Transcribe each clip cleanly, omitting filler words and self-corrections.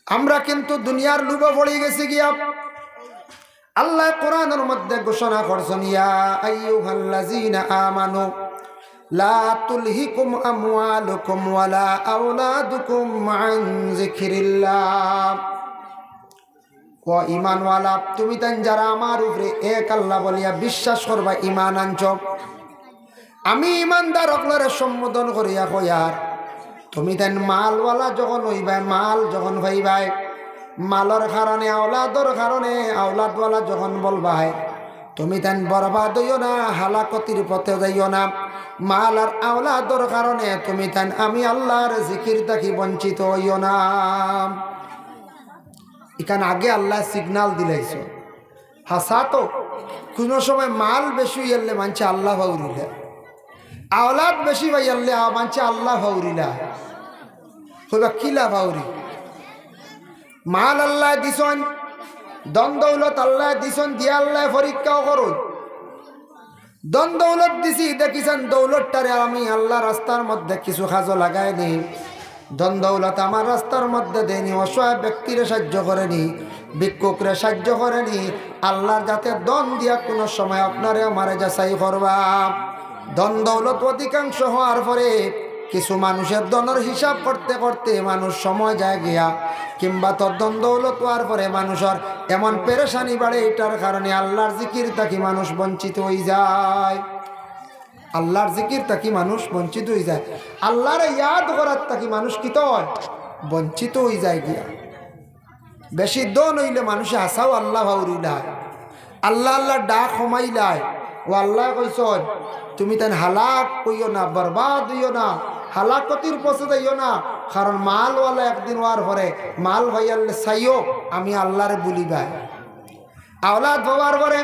আমরা কিন্তু দুনিয়ার লোভে পড়ে গেছি গিয়া। আল্লাহ কোরআনের মধ্যে ঘোষণা করছেন, ইয়া আইয়ুহাল্লাযীনা আমানু লা তুলহিকুম আমওয়ালুকুম ওয়ালা আওলাদুকুম আন যিকরিল্লাহ। ও ঈমানওয়ালা, তুমি তাই যারা আমার উপরে এক আল্লাহ বলিয়া বিশ্বাস করবা, ঈমান আনছ, আমি ঈমানদার হকলরে সম্বোধন করিয়া কয়ার, তুমি তাই মালওয়ালা যখন হইবাই, মাল যখন হইবাই, মালর কারণে আওলাদর কারণে আওলাদওয়ালা যখন বলবাই, তুমি তাই বরবাদ হইও না, হালাকতির পথে যাইও না। মাল আর আওলাদর কারণে তুমি তাই আমি আল্লাহর জিকির থাকি বঞ্চিত হইও না। এখানে আগে আল্লাহ সিগনাল দিলাইছ। হাসা তো কোনো সময় মাল বেশি হইলে মানছে আল্লাহ ভাউরিলা, আওলাদ বেশি ভাইয়ালে মানছে আল্লাহ ভাউরিলা। হইবা কিলা ভাউরি? মাল আল্লাহ দিছন, দন দৌলত আল্লাহ দিছন, দিয়া আল্লাহ পরীক্ষাও করুন। দন দৌলত দিছি, দেখিছেন দৌলতটারে আমি আল্লাহ রাস্তার মধ্যে কিছু কাজও লাগাইনি, দন দৌলত আমার রাস্তার মধ্যে দেয়নি, অসহায় ব্যক্তিরে সাহায্য করেনি, ভিক্ষুকরে সাহায্য করেনি। আল্লাহর যাতে দন দিয়া কোনো সময় আপনারে আমারে যাচাই করবা। দন দৌলত অধিকাংশ হওয়ার পরে কিছু মানুষের দনের হিসাব করতে করতে মানুষ সময় যায় গিয়া, কিংবা তোর দন দৌলত হওয়ার পরে মানুষের এমন পেরেশানি বাড়ে, এটার কারণে আল্লাহর জিকির থাকি মানুষ বঞ্চিত হয়ে যায়। আল্লাহর জিকির থাকি মানুষ বঞ্চিত হয়ে যায়। আল্লাহর ইয়াদ করার থাকি মানুষ কি তো বঞ্চিত হয়ে যায় গিয়া। বেশি দন হইলে মানুষে আসাও আল্লাহ ভাউরিলায়, আল্লাহ আল্লাহ ডাক সমাইলায়। ও আল্লাহ কইস তুমি তাই হালাক কইও না, বরবাদ হইও না, হালাকতির পথে যাইও না। কারণ মালওয়ালা একদিন হওয়ার পরে মাল ভাইয়ালে চাইও আমি আল্লাহরে বলিবাই। আওলাদ হওয়ার পরে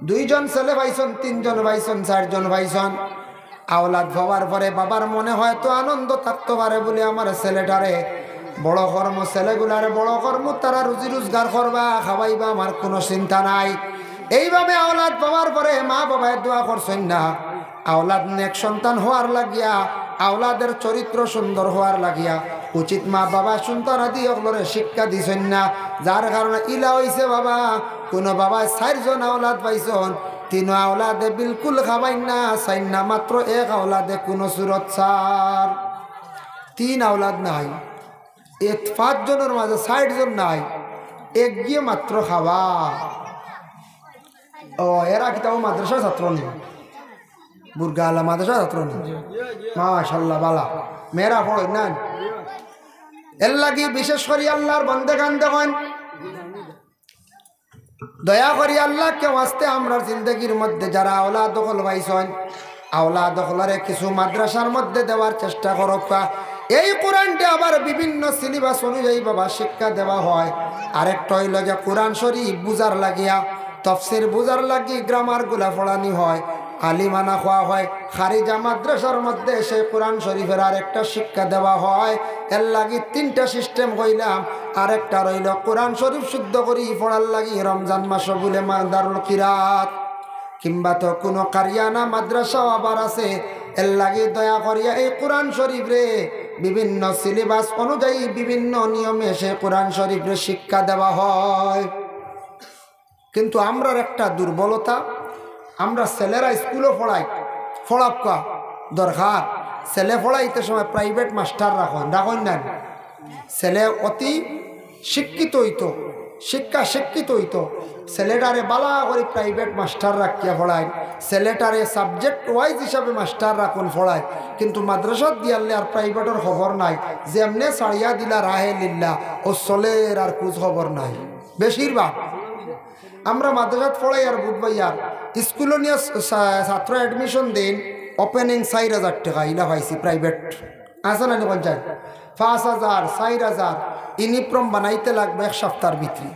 2 জন ছেলে ভাইছন, 3 জন ভাইছন, 4 জন ভাইছন। আওলাদ হওয়ার পরে বাবার মনে হয়তো আনন্দ থাকতে পারে বলে আমার ছেলেটারে বড় কর্ম, ছেলেগুলারে বড় কর্ম, তারা রুজি রোজগার করবা, খাওয়াইবা, আমার কোনো চিন্তা নাই। এইভাবে আওলাদ পাওয়ার পরে মা বাবায় দোয়া করছেন না, আওলাদ নেক সন্তান হওয়ার লাগিয়া, আওলাদের চরিত্র সুন্দর হওয়ার লাগিয়া উচিত মা বাবা সন্তানাদি ওগুলোরে শিক্ষা দিছেন না। যার কারণে ইলা হইছে বাবা, কোনো বাবা 4 জন আওলাদ পাইছন, 3 আওলাদে বিলকুল খাবাই না, 4 না মাত্র 1 আওলাদে কোনো সুরত 4, 3 আওলাদ নাই। 5 জনের মাঝে 60 জন নাই, 1 গিয়ে মাত্র খাওয়া। ও এরা কি তাও মাদ্রাসা ছাত্র নেই? বুর্গা আলা মাদ্রাসা ছাত্র নেই? মাশাআল্লাহ বালা মেয়েরা পড়ে না। এর লাগি বিশেষ করে আল্লাহর বন্দেগান দেখেন, দয়া করি আল্লাহকে ওয়াস্তে আমরা জিন্দগির মধ্যে যারা আওলাদ দখল পাইছেন, আওলাদ দখলারে কিছু মাদ্রাসার মধ্যে দেওয়ার চেষ্টা করক। এই কোরআনটা আবার বিভিন্ন সিলেবাস অনুযায়ী বাবা শিক্ষা দেওয়া হয়। আরেকটা হইল যে কোরআন শরীফ বুঝার লাগিয়া, তফসির বুঝার লাগি গ্রামার গুলা পড়ানি হয়, আলিমানা খোয়া হয়। খারিজা মাদ্রাসার মধ্যে সেই কোরআন শরীফের আরেকটা শিক্ষা দেওয়া হয়। এর লাগি 3টা সিস্টেম কইলাম। আরেকটা রইল কোরআন শরীফ শুদ্ধ করি পড়ার লাগি রমজান মাস বলে দারুল কিরাত, কিংবা তো কোনো কারিয়ানা মাদ্রাসাও আবার আছে। এর লাগি দয়া করিয়া এই কোরআন শরীফ রে বিভিন্ন সিলেবাস অনুযায়ী বিভিন্ন নিয়মে সে কোরআন শরীফ রে শিক্ষা দেওয়া হয়। কিন্তু আমরার একটা দুর্বলতা, আমরা ছেলেরা স্কুলও পড়াক্কা দরকার। ছেলে পড়াইতে সময় প্রাইভেট মাস্টার রাখেন না। ছেলে অতি শিক্ষিত হইতো, শিক্ষিত হইতো, ছেলেটারে বালা করে প্রাইভেট মাস্টার রাখিয়া পড়ায়, ছেলেটারে সাবজেক্ট ওয়াইজ হিসাবে মাস্টার রাখুন পড়ায়। কিন্তু মাদ্রাসাত দিয়ালে আর প্রাইভেটের খবর নাই, যেমনে সারিয়া দিলা রাহে লিল্লা ও চলের আর কুছ খবর নাই। বেশিরভাগ আমরা মাদ্রাসাত পড়াই আর বুধবাই আর স্কুলে নিয়ে ছাত্র অ্যাডমিশন দিন, ওপেনিং 4,000 টাকা ইলা পাইছি প্রাইভেট আছে না পঞ্চায়েত, 5,000 4,000। ইউনিফর্ম বানাইতে লাগবে 1 সপ্তাহের ভিতরে,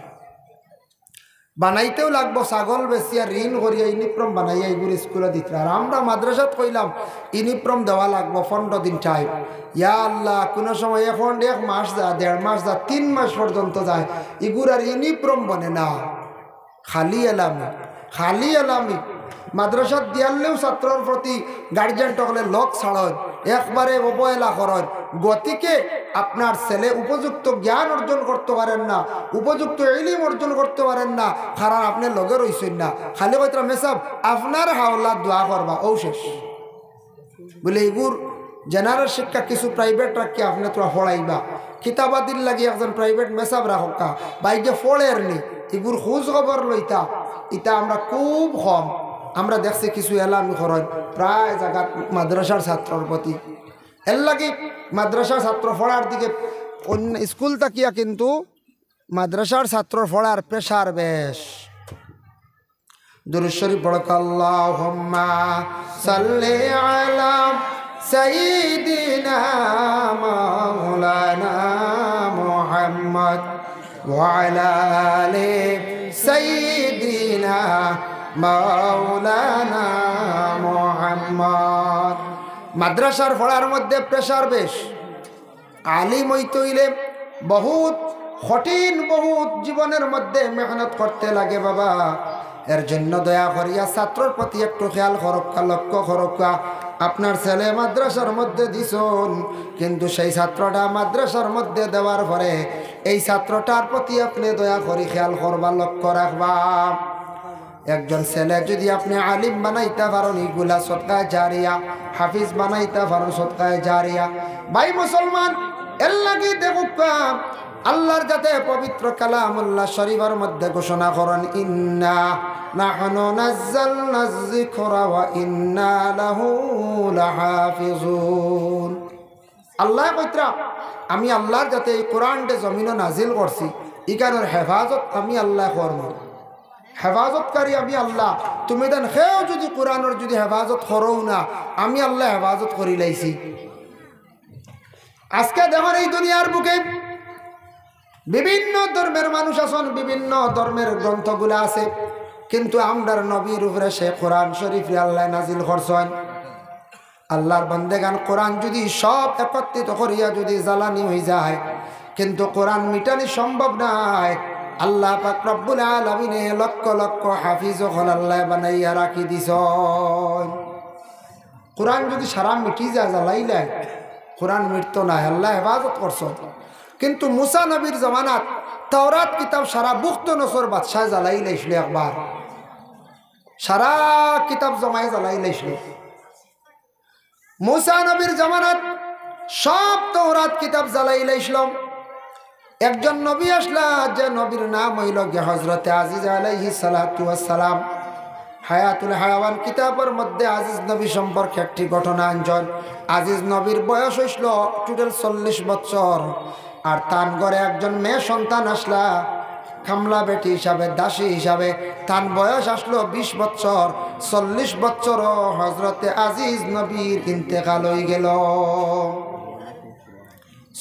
বানাইতেও লাগবো ছাগল বেচিয়া ঋণ করিয়া ইউনিফর্ম বানাইয়া এইগুলো স্কুলে দিতে। আর আমরা মাদ্রাসাত কইলাম ইউনিফর্ম দেওয়া লাগবো 15 দিন টাইম। ইয়া আল্লাহ, কোনো সময় 1 মাস যা, 1.5 মাস যা, 3 মাস পর্যন্ত যায়, এগুলো আর ইউনিফর্ম বনে না, খালি এলামি। মাদ্রাসাত দিয়ালেও ছাত্রর প্রতি গার্জিয়ান টকলে লোক ছাড়ন, একবারে অবহেলা করেন। গতিকে আপনার ছেলে উপযুক্ত জ্ঞান অর্জন করতে পারেন না, উপযুক্ত ইলম অর্জন করতে পারেন না, কারণ আপনি লগে রইছেন না। খালি কইতরা মেসাব আপনার হাওলা দোয়া করবা ও শেষ বলে এগুর জেনারেল শিক্ষা কিছু প্রাইভেট রাখি আপনি তোরা পড়াইবা, কিতাবাদির লাগি একজন প্রাইভেট মেসাব রাখা বাইকে ফলের নি এগুর খোঁজ খবর লইতা ইটা আমরা খুব কম। আমরা দেখছি কিছু এলামি করেন প্রায় জায়গা মাদ্রাসার ছাত্রর প্রতি, এর লাগে মাদ্রাসার ছাত্র পড়ার দিকে অন্য স্কুল তাকিয়া কিন্তু মাদ্রাসার ছাত্র পড়ার প্রেশার বেশ। দুরূদ শরীফ পড়ক আল্লাহুম্মা সাল্লি আলা সাইয়্যিদিনা মাওলানা মুহাম্মদ ওয়া আলা আলি সাইয়্যিদিনা মাওলানা মুহাম্মদ। মাদ্রাসার পড়ার মধ্যে প্রেশার বেশ। আলিম হইতে হইলে বহুত কঠিন, বহুত জীবনের মধ্যে মেহনত করতে লাগে বাবা। এর জন্য দয়া করিয়া ছাত্রর প্রতি একটু খেয়াল করক্কা, লক্ষ্য করক্কা। আপনার ছেলে মাদ্রাসার মধ্যে দিছুন, কিন্তু সেই ছাত্রটা মাদ্রাসার মধ্যে দেওয়ার পরে এই ছাত্রটার প্রতি আপনি দয়া করি খেয়াল করবা, লক্ষ্য রাখবা। একজন ছেলে যদি আপনি আলিম বানাইতে পারেন এগুলা সদকায়ে জারিয়া, হাফিজ বানাইতে পারেন সদকায়ে জারিয়া। ভাই মুসলমান, এর লাগি দেখুকা আল্লাহর যাতে পবিত্র কালামুল্লাহ শরীফের মধ্যে ঘোষণা করেন ইন্না নাহনু নাযালনায যিকরা ওয়া ইন্না লাহু লাহাফিজুন। আল্লাহ কইতরা আমি আল্লাহর যাতে এই কোরআনটা জমিনে নাজিল করছি, ইকানোর হেফাজত আমি আল্লাহ করব, হেফাজতকারী আমি আল্লাহ। তুমি দেন সেও যদি কোরআনের যদি হেফাজত করো না, আমি আল্লাহ হেফাজত করি লাইছি। আজকে দেখুন এই দুনিয়ার বুকে বিভিন্ন ধর্মের মানুষ আছেন, বিভিন্ন ধর্মের গ্রন্থগুলো আছে, কিন্তু আমরার নবীর উপরে সে কোরআন শরীফ আল্লাহ নাজিল করছেন। আল্লাহর বান্দেগান কোরআন যদি সব একত্রিত করিয়া যদি জ্বালানি হয়ে যায়, কিন্তু কোরআন মিটানি সম্ভব নয়। আল্লাহ পাক রব্বুল আলামিনে লক্ষ লক্ষ হাফিজ ওখানে আল্লাহ বানাইয়া রাখি দিছেন। কোরআন যদি সারা মিটি যায় জ্বালাইলে কোরআন মিটতো না, আল্লাহ হেফাজত করছেন। কিন্তু মুসা নবীর জমানাত তাওরাত কিতাব সারা বুখত নসর বাদশাহ জ্বালাই লাইছিল, একবার সারা কিতাব জমায় জ্বালাই লাইছিল। মুসা নবীর জমানাত সব তাওরাত কিতাব জ্বালাই লাইছিল। একজন নবী আসলা, যে নবীর নাম হইল হযরতে আজিজ আলাইহিস সালাতু ওয়াস সালাম। হায়াতুল হায়াওয়ান কিতাবের মধ্যে আজিজ নবী সম্পর্কে একটি ঘটনা আনছেন। আজিজ নবীর বয়স হইল টোটাল 40 বছর, আর তান ঘরে একজন মেয়ে সন্তান আসলা, কামলা বেটি হিসাবে, দাসী হিসাবে। তান বয়স আসলো 20 বছর। 40 বছর হজরতে আজিজ নবীর ইন্তেকাল হয়ে গেল।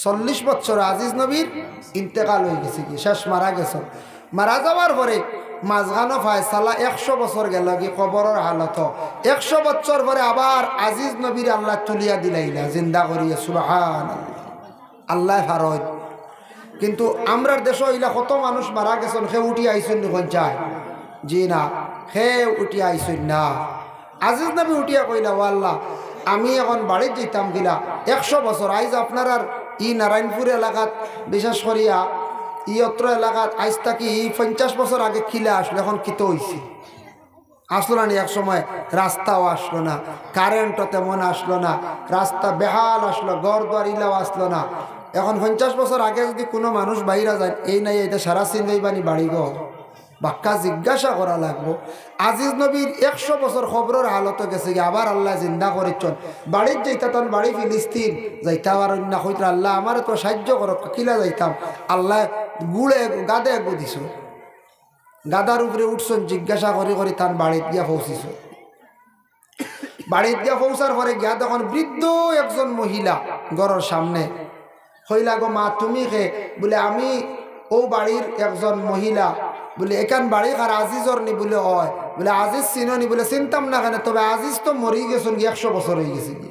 40 বছর আজিজ নবীর ইন্তেকাল হয়ে গেছে, কি শেষ মারা গেছে। মারা যাওয়ার পরে মাঝখানো ফায়সালা 100 বছর গেল কি কবরের হালত। 100 বছর পরে আবার আজিজ নবীর আল্লাহ তুলিয়া দিলাইলা, জিন্দা করিয়া। সুবহানাল্লাহ, আল্লাহ ফারজ। কিন্তু আমরার দেশ হইলা কত মানুষ মারা গেছেন, সে উঠি আইসেন কোন চায়? জি না, সে উঠি আইসেন না। আজিজ নবী উঠিয়া কইলা, ও আল্লাহ, আমি এখন বাড়ির যেতাম গিলা 100 বছর। আইজ আপনার আর ই নারায়ণপুর এলাকাত, বিশেষ করিয়া ই অত্র এলাকাত আইজ থাকি 50 বছর আগে খিলে আসলো, এখন কিতো হয়েছে? আসলো না, এক সময় রাস্তাও আসলো না, কারেন্টও তেমন আসলো না, রাস্তা বেহাল আসলো, ঘর দুয়ার ইলাও আসলো না। এখন 50 বছর আগে যদি কোনো মানুষ বাইরা যায়, এই নাই এটা সারা চিনবানি বাড়ি গো বাক্কা জিজ্ঞাসা করা লাগবো। আজিজ নবীর 100 বছর খবরের হালত গেছে, আবার আল্লাহ জিন্দা করেছেন। বাড়ির যাইতা তখন বাড়ি ফিলিস্তিন যাইতা, আর অন্য কইতা আল্লাহ আমার তো সাহায্য করো, কিলা যাইতাম। আল্লাহ গুড়ে গাদে গু দিছ, গাদার উপরে উঠছেন, জিজ্ঞাসা করি করি তার বাড়িতে গিয়া পৌঁছিস। বাড়িতে গিয়া পৌঁছার পরে গিয়া তখন বৃদ্ধ একজন মহিলা ঘরের সামনে। হইলা গো মা, তুমি কে? বলে আমি ও বাড়ির একজন মহিলা। বলে এখান বাড়ি আর আজিজর নি? বলে হয়। বলে আজিজ চিনি? বলে চিনতাম না কেন, তবে আজিজ তো মরি গেছেন, 100 বছর হয়ে গেছে। কি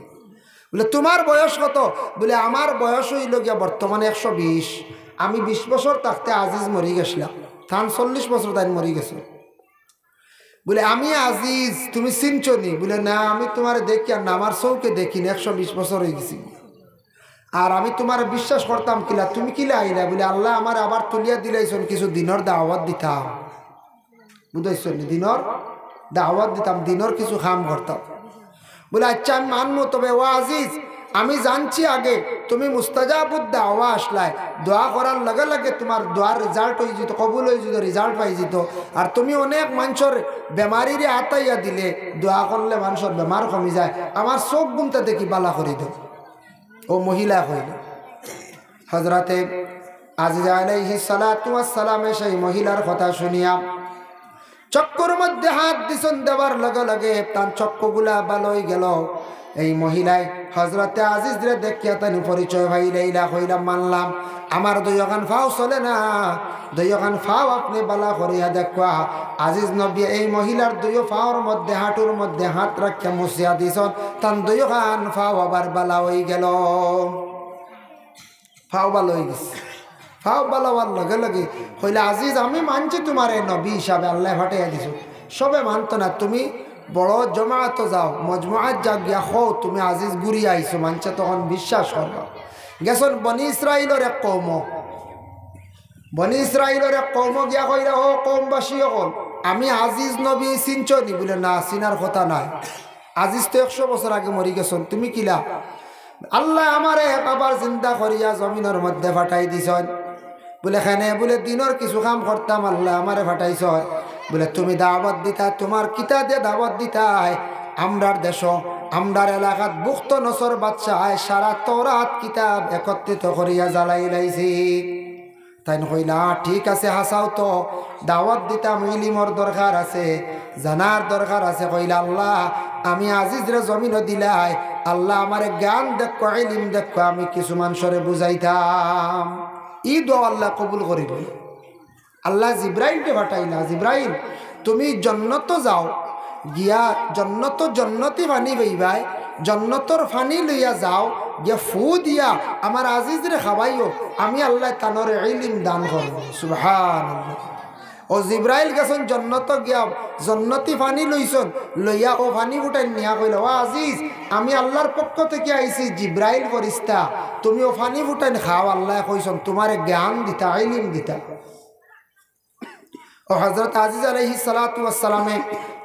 বলে তোমার বয়স কত? বলে আমার বয়স হইল গিয়া বর্তমানে 120। আমি 20 বছর থাকতে আজিজ মরি গেছিলাম, তান 40 বছর তাই মরি গেছে। বলে আমি আজিজ, তুমি চিনছো নি? বলে না, আমি তোমার দেখি আর না, আমার চৌকে দেখিনি, 120 বছর হয়ে গেছি। আর আমি তোমার বিশ্বাস করতাম কিলা, তুমি কিলা আইলা? বলে আল্লাহ আমার আবার তুলিয়া দিলাইছেন, কিছু দিনর দাওয়াত দিতাম, বুঝাইছ নি? দিনর দাওয়াত দিতাম, দিনর কিছু কাম করতাম। বলে আচ্ছা আমি মানবো, তবে ও আজিজ আমি জানছি আগে তুমি মুস্তাজাবুদ দাওয়া আসলাই, দোয়া করার লগে লগে তোমার দোয়ার রেজাল্ট হয়ে যেত, কবুল হয়ে যেত, রেজাল্ট পাই যেত। আর তুমি অনেক মানুষের বেমারিরে আতাইয়া দিলে, দোয়া করলে মানুষের বেমার কমে যায়, আমার চোখ গুমটা দেখি বালা করে দাও। ও মহিলা হইল হজরতে আজিজ আলাইহিস সালাতু ওয়াস সালামে সেই মহিলার কথা শুনিয়া চক্কর মধ্যে হাত দিছেন, দেওয়ার লগে লগে তার চক্কগুলা ভালো হয়ে গেল। এই মহিলায় হজরতে আজিজ রে দেখিয়া তানি পরিচয় ভাইলাইলা, হইলাম মানলাম, আমার দুইখান ফাও চলে না, দুইখান ফাও আপনি বালা করিয়া দেখা। আজিজ নবী এই মহিলার দুই ফাওর মধ্যে, হাঁটুর মধ্যে হাত রাখিয়া মুছিয়া দিছন, তান দুইখান ফাও আবার বালা হয়ে গেল। ফাও ভালো হয়ে গেছে। ফাও ভালো হওয়ার লগে লগে হইলে আজিজ আমি মানছি তোমার এই নবী হিসাবে, আল্লাহ ফাটাইয়া দিছ। সবে মানতো না, তুমি বড় জমাত যাও, মজমুআত যা গিয়া হো তুমি আজিজ ঘুরি আইছো, মানছে তখন বিশ্বাস করবা। গেছন বনি ইসরাইলের এক কৌম, বনি ইসরাইলের এক কৌম গিয়া কইরা, ও কৌমবাসী হল আমি আজিজ নবী চিনছো নি? বলে না, চিনার কথা নাই, আজিজ তো 100 বছর আগে মরি গেছন, তুমি কিলা? আল্লাহ আমারে আবার চিন্তা করিয়া জমিনের মধ্যে ফাটাই দিছন। বলে খানে বলে দিনের কিছু কাম করতাম, আল্লাহ আমারে ফাটাইছ। বলে তুমি দাওয়াত দিতা, তোমার কিতা দিয়ে দাওয়াত দিতাই? আমরার দেশ, আমরার এলাকাত বুখ্ত নসর বাদশাহ সারা তওরাত কিতাব একত্রিত করিয়া জ্বালাই লাইছি। তাই কইলা ঠিক আছে, হাসাও তো, দাওয়াত দিতাম, ইলিমর দরকার আছে, জানার দরকার আছে। কইলা আল্লাহ আমি আজিজরে জমিনও দিলাই, আল্লাহ আমারে জ্ঞান দেখো, ইলিম দেখো, আমি কিছু মানুষরে বুঝাইতাম। ই দোয়া আল্লাহ কবুল করিল। আল্লাহ জিব্রাইলকে পাঠাইলা, জিব্রাইল তুমি জন্নত যাও, গিয়া জন্নত জন্নতি পানি বইবাই, জন্নতর ফানি লইয়া যাও, গিয়া ফু দিয়া আমার আজিজরে খাওয়াইও, আমি আল্লাহ তানর ইলিম দান করব। সুবহানাল্লাহ। ও জিব্রাইল গেছেন জন্নত, গিয়া জন্নতি ফানি লইছন, লইয়া ও ফানি উঠাই নিয়া কইল, ও আজিজ আমি আল্লাহর পক্ষ থেকে আইছি, জিব্রাইল ফরিস্তা, তুমি ও ফানি উঠাই খাও, আল্লাহ কইছন তোমারে জ্ঞান দিতা, ইলিম দিতা। ও হজরত আজিজ আলাইহিস সালাতু ওয়াস সালামে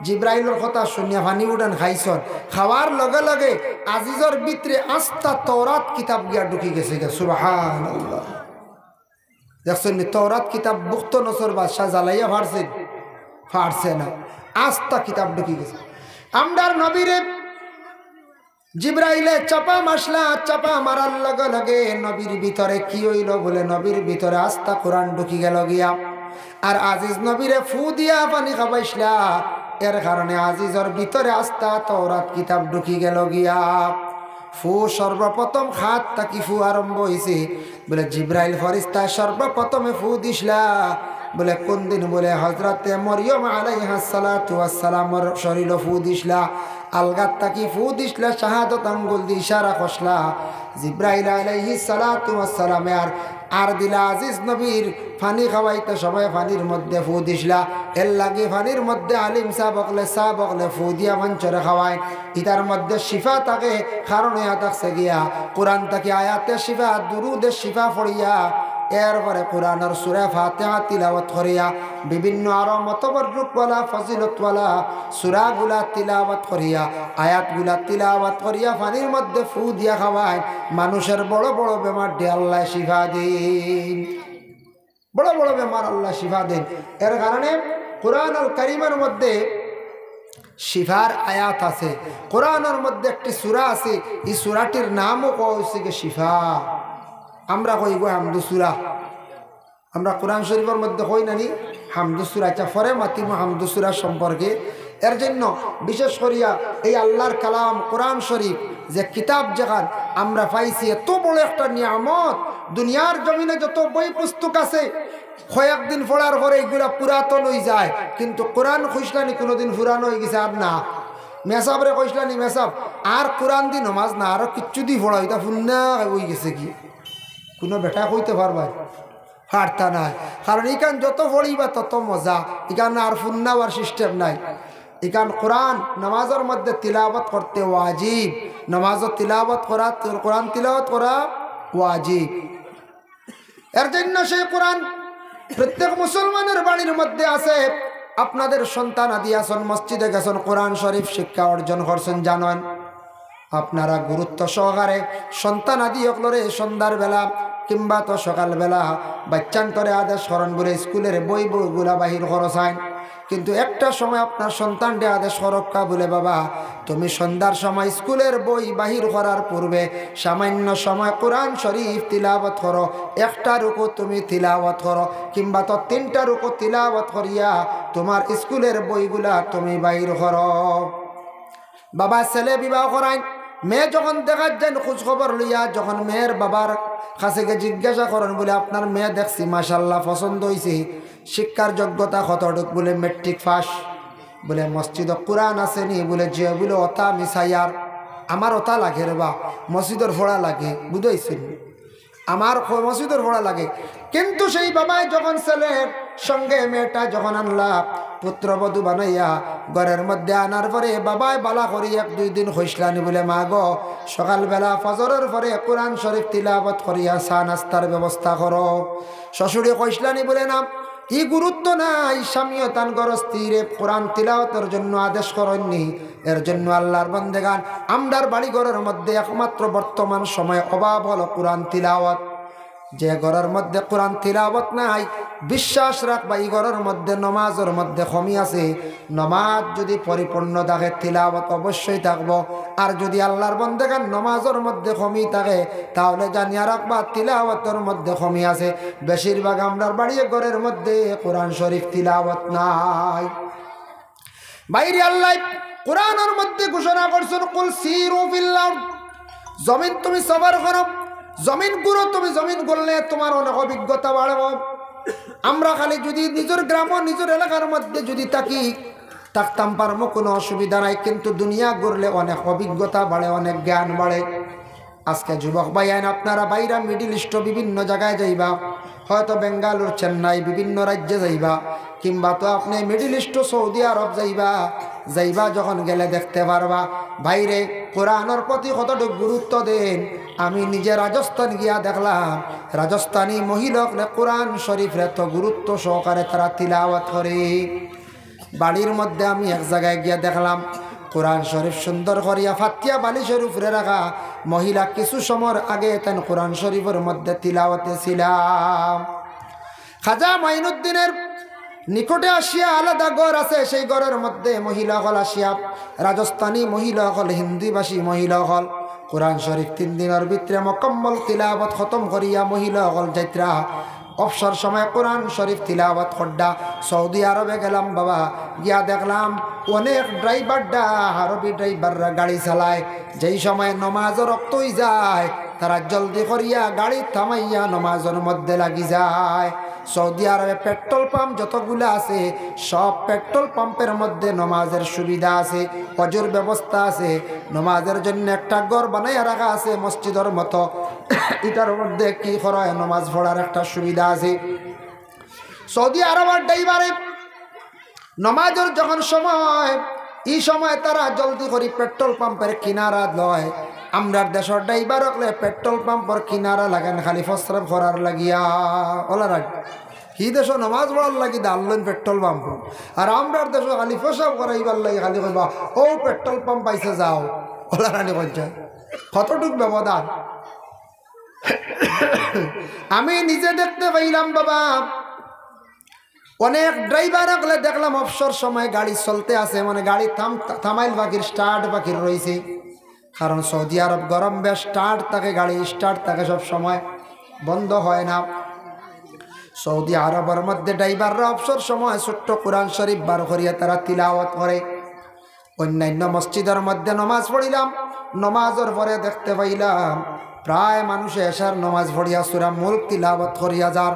জিব্রাইলের কথা শুনিয়া ফানি উঠান খাইছন, খাওয়ার লগে লগে আজিজর ভিতরে আস্থা তওরাত কিতাব গিয়া ঢুকি গেছে। সুবহানাল্লাহ। দেখছেন তওরাত কিতাব বুখ্ত নসর বাদশাহ জ্বালাইয়া ফাড়ছে না, আস্থা কিতাব ঢুকি গেছে। আমরার নবীরে জিব্রাইলে চাপা মাসলা, চাপা মারার লগে লগে নবীর ভিতরে কি হইল? বলে নবীর ভিতরে আস্থা কোরআন ঢুকি গেল গিয়া। আর আজিজ নবীরে ফু দিয়া পানি খাবাইছলা, এর কারণে আজিজর ভিতরে আস্থা তওরাত কিতাব ঢুকি গেল গিয়া। ফু সর্বপ্রথম খাত তাকি ফু আরম্ভ হয়েছে। বলে জিব্রাইল ফরিস্তা সর্বপ্রথমে ফু দিসলা। বলে কোন দিন? বলে হজরতে মরিয়ম আলাইহিস সালাতু ওয়াস সালামর শরীর ফু দিসলা, আলগাত তাকি ফু দিসলা, শাহাদত আঙ্গুল দি ইশারা কষলা। জিব্রাইল আলাইহিস সালাতু ওয়াস সালামে আর দিলা আজিজ নবীর ফানি খাওয়াইতে সবাই ফানির মধ্যে ফু দিসলা। এর লাগে ফানির মধ্যে আলিম সাহ বকলে ফু দিয়া মঞ্চরে খাওয়ায়, ইতার মধ্যে শিফা থাকে, কারণ থাকছে গিয়া কোরআন তাকে আয়াতে শিফা, দুরুদের শিফা পড়িয়া এরপরে কোরআনের সূরা ফাতিহা তিলাওয়াত করিয়া বিভিন্ন আরো মতবররুকওয়ালা ফজিলতওয়ালা সূরাগুলা তিলাওয়াত করিয়া, আয়াতগুলা তিলাওয়াত করিয়া পানির মধ্যে ফু দিয়া খাওয়ায়। মানুষের বড় বড় বেমার দিয়ে আল্লাহ শিফা দেন, বড় বড় বেমার আল্লাহ শিফা দেন। এর কারণে কোরআনুল কারীমের মধ্যে শিফার আয়াত আছে। কোরআনের মধ্যে একটি সূরা আছে, এই সূরাটির নামও হচ্ছে শিফা। আমরা কই গো হামদু সূরা, আমরা কোরআন শরীফের মধ্যে কই নানি হামদু সূরা। আচ্ছা পরে মাতিমু হামদু সূরা সম্পর্কে। এর জন্য বিশেষ করিয়া এই আল্লাহর কালাম কোরআন শরীফ যে কিতাব যেখান আমরা পাইছি, এত বড় একটা নিয়ামত। দুনিয়ার জমিনে যত বই পুস্তক আছে কয়েকদিন পড়ার পরে এগুলা পুরাতন হয়ে যায়, কিন্তু কোরআন খুঁজলানি কোনোদিন পুরানো হয়ে গেছে আর না। মেসাবরে কইসলানি মেসাব আর কোরআন দি নমাজ না, আরো কিচ্ছু দি পড়া, এটা ফুন্না হয়ে গেছে কি কোনো বেটা কইতে পারবা? হারতা নাই। কারণ ইকান যত পড়িবা তত মজা, ইকান আর ফুন্নাওয়ার সিস্টেম নাই। ইকান কোরআন নামাজের মধ্যে তিলাওয়াত করতে ওয়াজিব, নামাজও তিলাওয়াত করা, কোরআন তিলাওয়াত করা ওয়াজিব। এর জন্য সেই কোরআন প্রত্যেক মুসলমানের বাড়ির মধ্যে আছে। আপনাদের সন্তান আদি আসন, মসজিদে গেছেন, কোরআন শরীফ শিক্ষা অর্জন করছেন, জানেন আপনারা গুরুত্ব সহকারে সন্তান আদি অকলরে সন্ধ্যার বেলা কিংবা তো সকালবেলা বাচ্চান্তরে আদেশ করেন বলে স্কুলের বইগুলা বাহির খরচাইন। কিন্তু একটা সময় আপনার সন্তানকে আদেশ করক্কা বলে, বাবা তুমি সন্ধ্যার সময় স্কুলের বই বাহির করার পূর্বে সামান্য সময় কোরআন শরীফ তিলাওয়াত করো। একটা রুকু তুমি তিলাওয়াত করো কিংবা তো 3টা রুকু তিলাওয়াত করিয়া তোমার স্কুলের বইগুলা তুমি বাহির করো। বাবা ছেলে বিবাহ করায়, মেয়ে যখন দেখার যান খোঁজ খবর লইয়া যখন মেয়ের বাবার কাছে জিজ্ঞাসা করেন বলে, আপনার মেয়ে দেখছি মাশাল্লাহ পছন্দ হয়েছে, শিক্ষার যোগ্যতা কতটুক? বলে মেট্রিক পাস। বলে মসজিদ কোরআন আসেনি? বলে যে। বলে ওতা মিসাইয়ার, আমার ওতা লাগে রে বা, মসজিদের ফোড়া লাগে, বুঝাইছেন, আমার মসজিদের ফোড়া লাগে। কিন্তু সেই বাবাই যখন ছেলের সঙ্গে মেয়েটা যখন আনলা পুত্রবধূ বানাইয়া ঘরের মধ্যে আনার পরে বাবাই বালা করি 1-2 দিন হইসলানি বলে, মা গো সকালবেলা ফজরের পরে কোরআন শরীফ তিলাওয়াত করিয়া চা নাস্তার ব্যবস্থা করো। শ্বশুরে কইসলানি বলে, না ই গুরুত্ব নাই, স্বামীও তান গরস্তিরে কোরআন তিলাওয়াতের জন্য আদেশ করেননি। এর জন্য আল্লাহর বান্দেগান আমরার বাড়ি ঘরের মধ্যে একমাত্র বর্তমান সময় অভাব হলো কোরআন তিলাওয়াত। যে ঘরের মধ্যে কোরআন তিলাওয়াত নাই, বিশ্বাস রাখবা এই ঘরের মধ্যে নমাজের মধ্যে কমি আছে। নমাজ যদি পরিপূর্ণ থাকে তিলাওয়াত অবশ্যই থাকবো। আর যদি আল্লাহর বান্দেগান নমাজের মধ্যে কমি থাকে তাহলে জানিয়া রাখবা তিলাওয়াতের মধ্যে কমি আছে। বেশিরভাগ আমরার বাড়ি ঘরের মধ্যে কোরআন শরীফ তিলাওয়াত নাই। বাইরে আল্লাহ কোরআনের মধ্যে ঘোষণা করছেন, কুল সিরু ফিল আরদ, জমিন তুমি সফর করো, জমিন গুরু তুমি জমিন করলে তোমার অনেক অভিজ্ঞতা বাড়ব। আমরা খালি যদি নিজের গ্রাম নিজের এলাকার মধ্যে যদি থাকতাম পারবো, কোনো অসুবিধা নাই। কিন্তু দুনিয়া ঘুরলে অনেক অভিজ্ঞতা বাড়ে, অনেক জ্ঞান বাড়ে। আজকে যুবক ভাইয়ান আপনারা বাইরা মিডিল ইস্ট বিভিন্ন জায়গায় যাইবা, হয়তো বেঙ্গালুর চেন্নাই বিভিন্ন রাজ্যে যাইবা, কিংবা তো আপনি মিডিল ইস্ট সৌদি আরব যাইবা যখন গেলে দেখতে পারবা বাইরে কোরআনের প্রতি কতটুকু গুরুত্ব দেন। আমি নিজে রাজস্থান গিয়া দেখলাম, রাজস্থানী মহিলাকে কোরআন শরীফের এত গুরুত্ব সহকারে তারা তিলাওয়াত করে। বাড়ির মধ্যে আমি এক জায়গায় গিয়া দেখলাম কোরআন শরীফ সুন্দর করিয়া ফাতিয়া বালিশের উপরে রাখা মহিলা কিছু সময়ের আগে তেন কোরআন শরীফের মধ্যে তিলাওয়াতে ছিলাম। খাজা মাইনুদ্দিনের নিকটে আসিয়া আলাদা ঘর আছে, সেই ঘরের মধ্যে মহিলা হল আসিয়া রাজস্থানী মহিলা হল, হিন্দিভাষী মহিলা হল কোরআন শরীফ 3 দিনের ভিতরে মোকাম্মল তিলাওয়াত খতম করিয়া মহিলা হল যাত্রা অবসর সময় কোরআন শরীফ তিলাওয়াত করডা। সৌদি আরবে গেলাম বাবা, গিয়া দেখলাম অনেক ড্রাইভাররা আরবি ড্রাইভাররা গাড়ি চালায়, যেই সময় নমাজের রক্ত হয়ে যায় তারা জলদি করিয়া গাড়ি থামাইয়া নমাজের মধ্যে লাগি যায়। সৌদি আরবে পেট্রোল পাম্প যতগুলো আছে সব পেট্রোল পাম্পের মধ্যে নমাজের সুবিধা আছে, অজুর ব্যবস্থা আছে, নমাজের জন্য একটা ঘর বানাইয়া রাখা আছে মসজিদের মতো। এটার মধ্যে কি করা হয়, নমাজ পড়ার একটা সুবিধা আছে। সৌদি আরবের ড্রাইভারে নমাজের যখন সময়, এই সময় তারা জলদি করে পেট্রোল পাম্পের কিনারা লয়। আমরার দেশের ড্রাইভার হলে পেট্রোল পাম্পের কিনারা লাগান খালি ফসরাব করার লাগিয়া ওলার কি দেশ নমাজ পড়ার লাগি দাঁড়লেন পেট্রোল পাম্প, আর আমরার দেশ খালি ফসরাব করাইবার লাগে খালি কইবা ও পেট্রোল পাম্প পাইছে যাও ওলারানি পঞ্চায়েত। কতটুক ব্যবধান আমি নিজে দেখতে পাইলাম বাবা। অনেক ড্রাইভার হলে দেখলাম অবসর সময় গাড়ি চলতে আছে, মানে গাড়ি থামাইল বাকির স্টার্ট বাকির রয়েছে। কারণ সৌদি আরব গরম বেশ, স্টার্ট থাকে, গাড়ি স্টার্ট থাকে সব সময়, বন্ধ হয় না। সৌদি আরবের মধ্যে ড্রাইভাররা অবসর সময় ছোট্ট কোরআন শরীফ বার করিয়া তারা তিলাওয়াত করে। অন্যান্য মসজিদের মধ্যে নমাজ পড়িলাম, নমাজের পরে দেখতে পাইলাম প্রায় মানুষে এশার নমাজ পড়িয়া সূরা মুলক তিলাওয়াত করিয়া যার,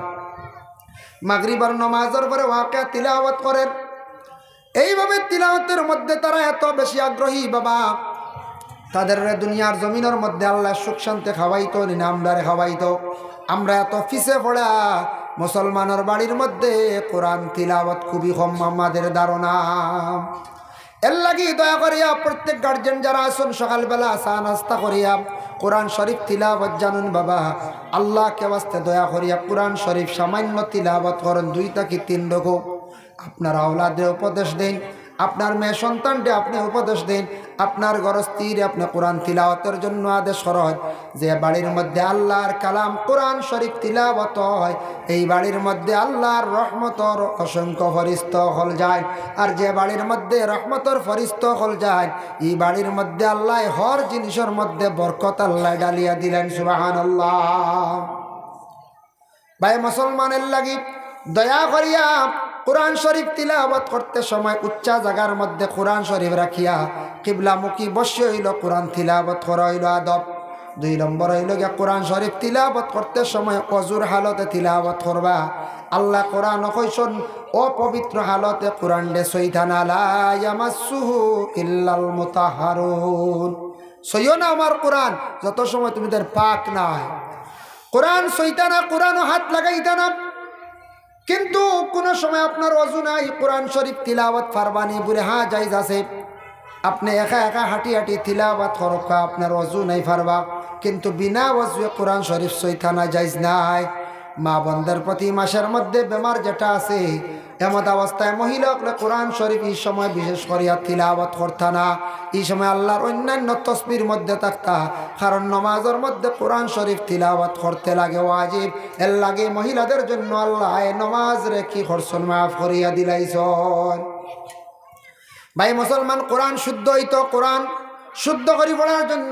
মাগরিবার নমাজের পরে ওয়াকিয়া তিলাওয়াত করেন। এইভাবে তিলাওয়াতের মধ্যে তারা এত বেশি আগ্রহী বাবা, তাদের দুনিয়ার জমিনের মধ্যে আল্লাহ সুখ শান্তি খাওয়াইতো, আমদারে খাওয়াইতো। আমরা এত পিছে পড়া মুসলমানের বাড়ির মধ্যে কোরআন তিলাওয়াত খুবই কম আমাদের ধারণা। এর লাগি দয়া করিয়া প্রত্যেক গার্জেন যারা আসুন সকালবেলা চা নাস্তা করিয়া কোরআন শরীফ তিলাওয়াত জানুন বাবা। আল্লাহকে ওয়াস্তে দয়া করিয়া কোরআন শরীফ সামান্য তিলাওয়াত করেন 2 থেকে 3 রকম। আপনার আওলাদে উপদেশ দেন, আপনার মেয়ে সন্তানকে আপনি উপদেশ দেন, আপনার গরস্তির আপনি কোরআন তিলাওয়াতের জন্য আদেশ করেন। যে বাড়ির মধ্যে আল্লাহর কালাম কোরআন শরীফ তিলাওয়াত হয় এই বাড়ির মধ্যে আল্লাহর রহমতর অসংখ্য ফরিস্ত হল যায়। আর যে বাড়ির মধ্যে রহমতর ফরিস্ত হল যায় এই বাড়ির মধ্যে আল্লাহ হর জিনিসের মধ্যে বরকত আল্লাহ ডালিয়া দিলেন। সুবহানাল্লাহ। ভাই মুসলমানের লাগি দয়া করিয়া কোরআন শরীফ তিলাওয়াত করতে সময় উচ্চা জায়গার মধ্যে কোরআন শরীফ রাখিয়া কিবলামুখী বসে হইল কোরআন তিলাওয়াত করা হইল আদব। 2 নম্বর হইল গিয়া কোরআন শরীফ তিলাওয়াত করতে সময় অজুর হালতে তিলাওয়াত করবা। আল্লাহ কোরআন কইছেন অপবিত্র হালতে কোরআন দে শয়তান লা ইয়ামাসসুহু ইল্লাল মুতাহহারুন। সইও না আমার কোরআন যত সময় তোমাদের পাক না হয়। কোরআন শয়তানা কোরআন হাত লাগাইতা না, কিন্তু কোন সময় আপনার ওযু নাই কোরআন শরীফ তিলাওয়াত ফারবানি বলে হ্যাঁ জায়েজ আছে। আপনি একা একা হাঁটি হাঁটি তিলাওয়াত করকা আপনার ওযু নাই ফারবা, কিন্তু বিনা ওযুয়ে কোরআন শরীফ শয়তানা জায়েজ নাই। মা বন্দের প্রতি মাসের মধ্যে বেমার যেটা আছে এমত অবস্থায় মহিলাকে কোরআন শরীফ এই সময় বিশেষ করিয়া তিলাওয়াত করতা না। এই সময় আল্লাহর অন্যান্য তসবির মধ্যে থাকতা, কারণ নমাজের মধ্যে কোরআন শরীফ তিলাওয়াত করতে লাগে ওয়াজিব। এর লাগে মহিলাদের জন্য আল্লাহ নমাজ রে কি করছেন মাফ করিয়া দিলাইছেন। ভাই মুসলমান কোরআন শুদ্ধ হইতো, কোরআন শুদ্ধ করে পড়ার জন্য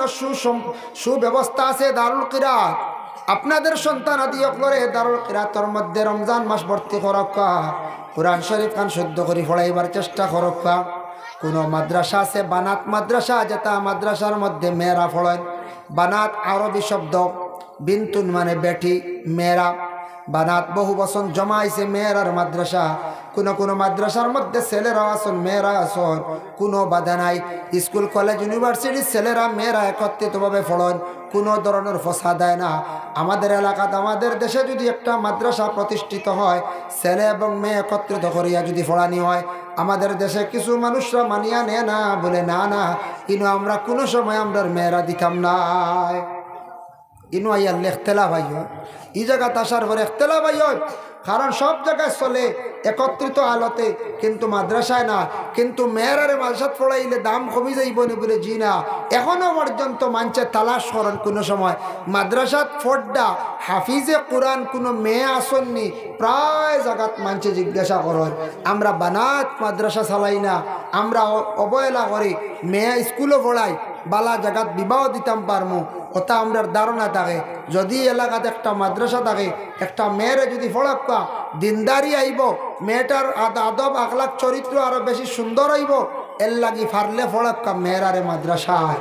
সুব্যবস্থা আছে দারুল কিরাত। আপনাদের সন্তান আদি অকলরে দারুল কিরাতের মধ্যে রমজান মাস ভর্তি করক্কা, কোরআন শরীফ খান শুদ্ধ করে পড়াইবার চেষ্টা করক্কা। কোনো মাদ্রাসা আছে বানাত মাদ্রাসা, যেটা মাদ্রাসার মধ্যে মেয়েরা পড়েন। বানাত আরবি শব্দ, বিন্তুন মানে বেটি, মেয়েরা। বানাত বহু বছর জমাইছে মেয়েরার মাদ্রাসা। কোনো মাদ্রাসার মধ্যে ছেলেরা আসন মেয়েরা আসন, কোনো বাধা নাই। স্কুল কলেজ ইউনিভার্সিটির ছেলেরা মেয়েরা একত্রিতভাবে পড়েন, কোনো ধরনের ফসা দেয় না। আমাদের এলাকাতে আমাদের দেশে যদি একটা মাদ্রাসা প্রতিষ্ঠিত হয়, ছেলে এবং মেয়ে একত্রিত করিয়া যদি পড়ানি হয়, আমাদের দেশে কিছু মানুষরা মানিয়া নেয় না, বলে না না ইনো আমরা কোনো সময় আমরা মেয়েরা দিতাম না। ইনো আইয়ার লেখতেলা ভাই এই জায়গাতে আসার পরে একতেলা ভাই, কারণ সব জায়গায় চলে একত্রিত আলোতে, কিন্তু মাদ্রাসায় না। কিন্তু মেয়েরারে মাদ্রাসাত পড়াইলে দাম কমে যাইব না বলে জি না, এখনো পর্যন্ত মানছে তালাশ করেন। কোনো সময় মাদ্রাসাত ফড্ডা হাফিজে কোরআন কোনো মেয়ে আসননি, প্রায় জায়গাত মানছে জিজ্ঞাসা করেন। আমরা বানাত মাদ্রাসা চালাই না, আমরা অবহেলা করি, মেয়ে স্কুলও পড়াই, বালা জায়গাত বিবাহ দিতাম পারমু ওটা আমরার ধারণা থাকে। যদি এলাকাতে একটা মাদ্রাসা থাকে, একটা মেয়েরে যদি পড়াক্কা দিনদারি আইব, মেয়েটার আদব আখলাক চরিত্র আরো বেশি সুন্দর হইব, এর লাগি ফারলে পড়াক্কা মেয়েরারে মাদ্রাসায়।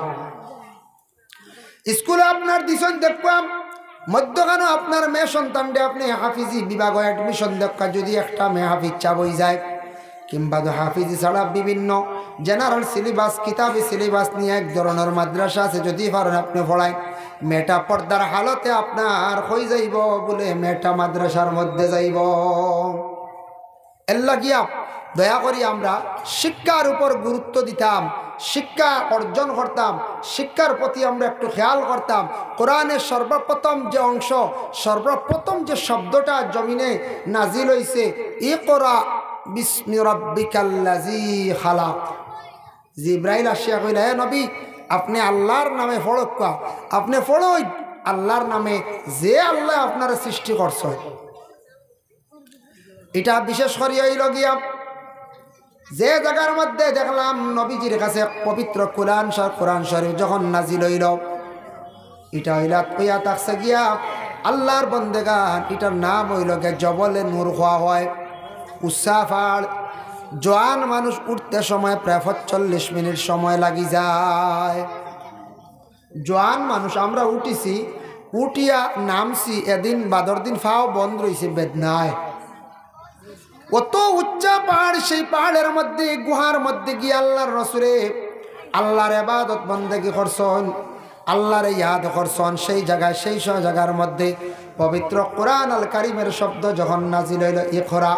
স্কুলে আপনার দিশন দেখবাম মধ্যখানে আপনার মেয়ে সন্তানকে আপনি হাফিজি বিভাগ অ্যাডমিশন দেখা, যদি একটা মেয়ে হাফিজ চাবই যায়, কিংবা হাফিজি ছাড়া বিভিন্ন জেনারেল সিলেবাস কিতাবি সিলেবাস নিয়ে এক ধরনের মাদ্রাসা আছে, যদি পারেন আপনি পড়ায়, মেয়েটা পর্দার হালতে আপনার হয়ে যাইব বলে মেয়েটা মাদ্রাসার মধ্যে যাইব। এর লাগিয়া দয়া করি আমরা শিক্ষার উপর গুরুত্ব দিতাম, শিক্ষা অর্জন করতাম, শিক্ষার প্রতি আমরা একটু খেয়াল করতাম। কোরআনের সর্বপ্রথম যে অংশ, সর্বপ্রথম যে শব্দটা জমিনে নাজিল হইছে, ইকরা বিস্মি রাব্বিকাল্লাযী খালাক। জিবরাইল আসিয়া কইলা, হে নবী আপনি আল্লাহর নামে পড়কা, আপনি পড়ই আল্লাহর নামে, যে আল্লাহ আপনার সৃষ্টি করছে। এটা বিশেষ করে হইল গিয়া যে জায়গার মধ্যে দেখলাম নবীজির কাছে পবিত্র কোরআন শরীফ যখন নাজিল হইল, এটা হইলা কইয়া থাকছে গিয়া আল্লাহর বন্দেগান, এটার নাম হইল গিয়া জবলে নূর হওয়া হয়। উৎসাফাড় জোয়ান মানুষ উঠতে সময় প্রায় ৪৫ মিনিট সময় লাগি যায়। জোয়ান মানুষ আমরা উঠিছি, উঠিয়া নামছি, এদিন বাদর দিন ফাও বন্ধ রয়েছে বেদনায়। কত উচ্চা পাহাড়, সেই পাহাড়ের মধ্যে গুহার মধ্যে গিয়ে আল্লাহর রসুলে আল্লাহর ইবাদত বন্দেগী করছেন, আল্লাহর ইয়াদ করছেন। সেই জায়গায় সেই জায়গার মধ্যে পবিত্র কোরআন আল কারিমের শব্দ যখন নাজিল হইল ইকরা,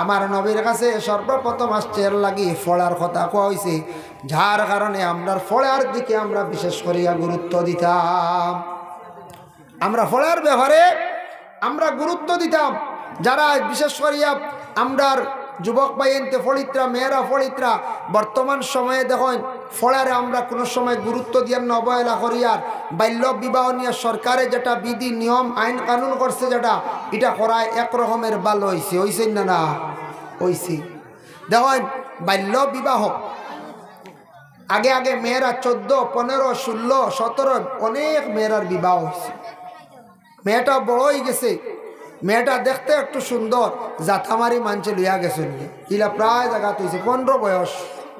আমার নবীর কাছে সর্বপ্রথম আসছে এর লাগি ফলার কথা কোয়া হয়েছে, যার কারণে আমরা ফলার দিকে আমরা বিশেষ করিয়া গুরুত্ব দিতাম। আমরা ফলার ব্যাপারে আমরা গুরুত্ব দিতাম। যারা বিশেষ করিয়া আমরার যুবক বাইনতে ফলিত্রা, মেয়েরা ফলিত্রা, বর্তমান সময়ে দেখেন ফলারে আমরা কোনো সময় গুরুত্ব দিয়ার না, অবহেলা করিয়ার বাল্য বিবাহ নিয়ে সরকারে যেটা বিধি নিয়ম আইন কানুন করছে, যেটা এটা করায় একরকমের ভালো হয়েছে। হয়েছে না? না হয়েছে। দেখেন বাল্য বিবাহ আগে আগে মেয়েরা 14, 15, 16, 17 অনেক মেয়েরার বিবাহ হয়েছে। মেয়েটা বড় হয়ে গেছে, মেয়েটা দেখতে একটু সুন্দর, জাথামারি মানছে লইয়া গেছে, ইলা প্রায় জায়গা হয়েছে 15 বয়স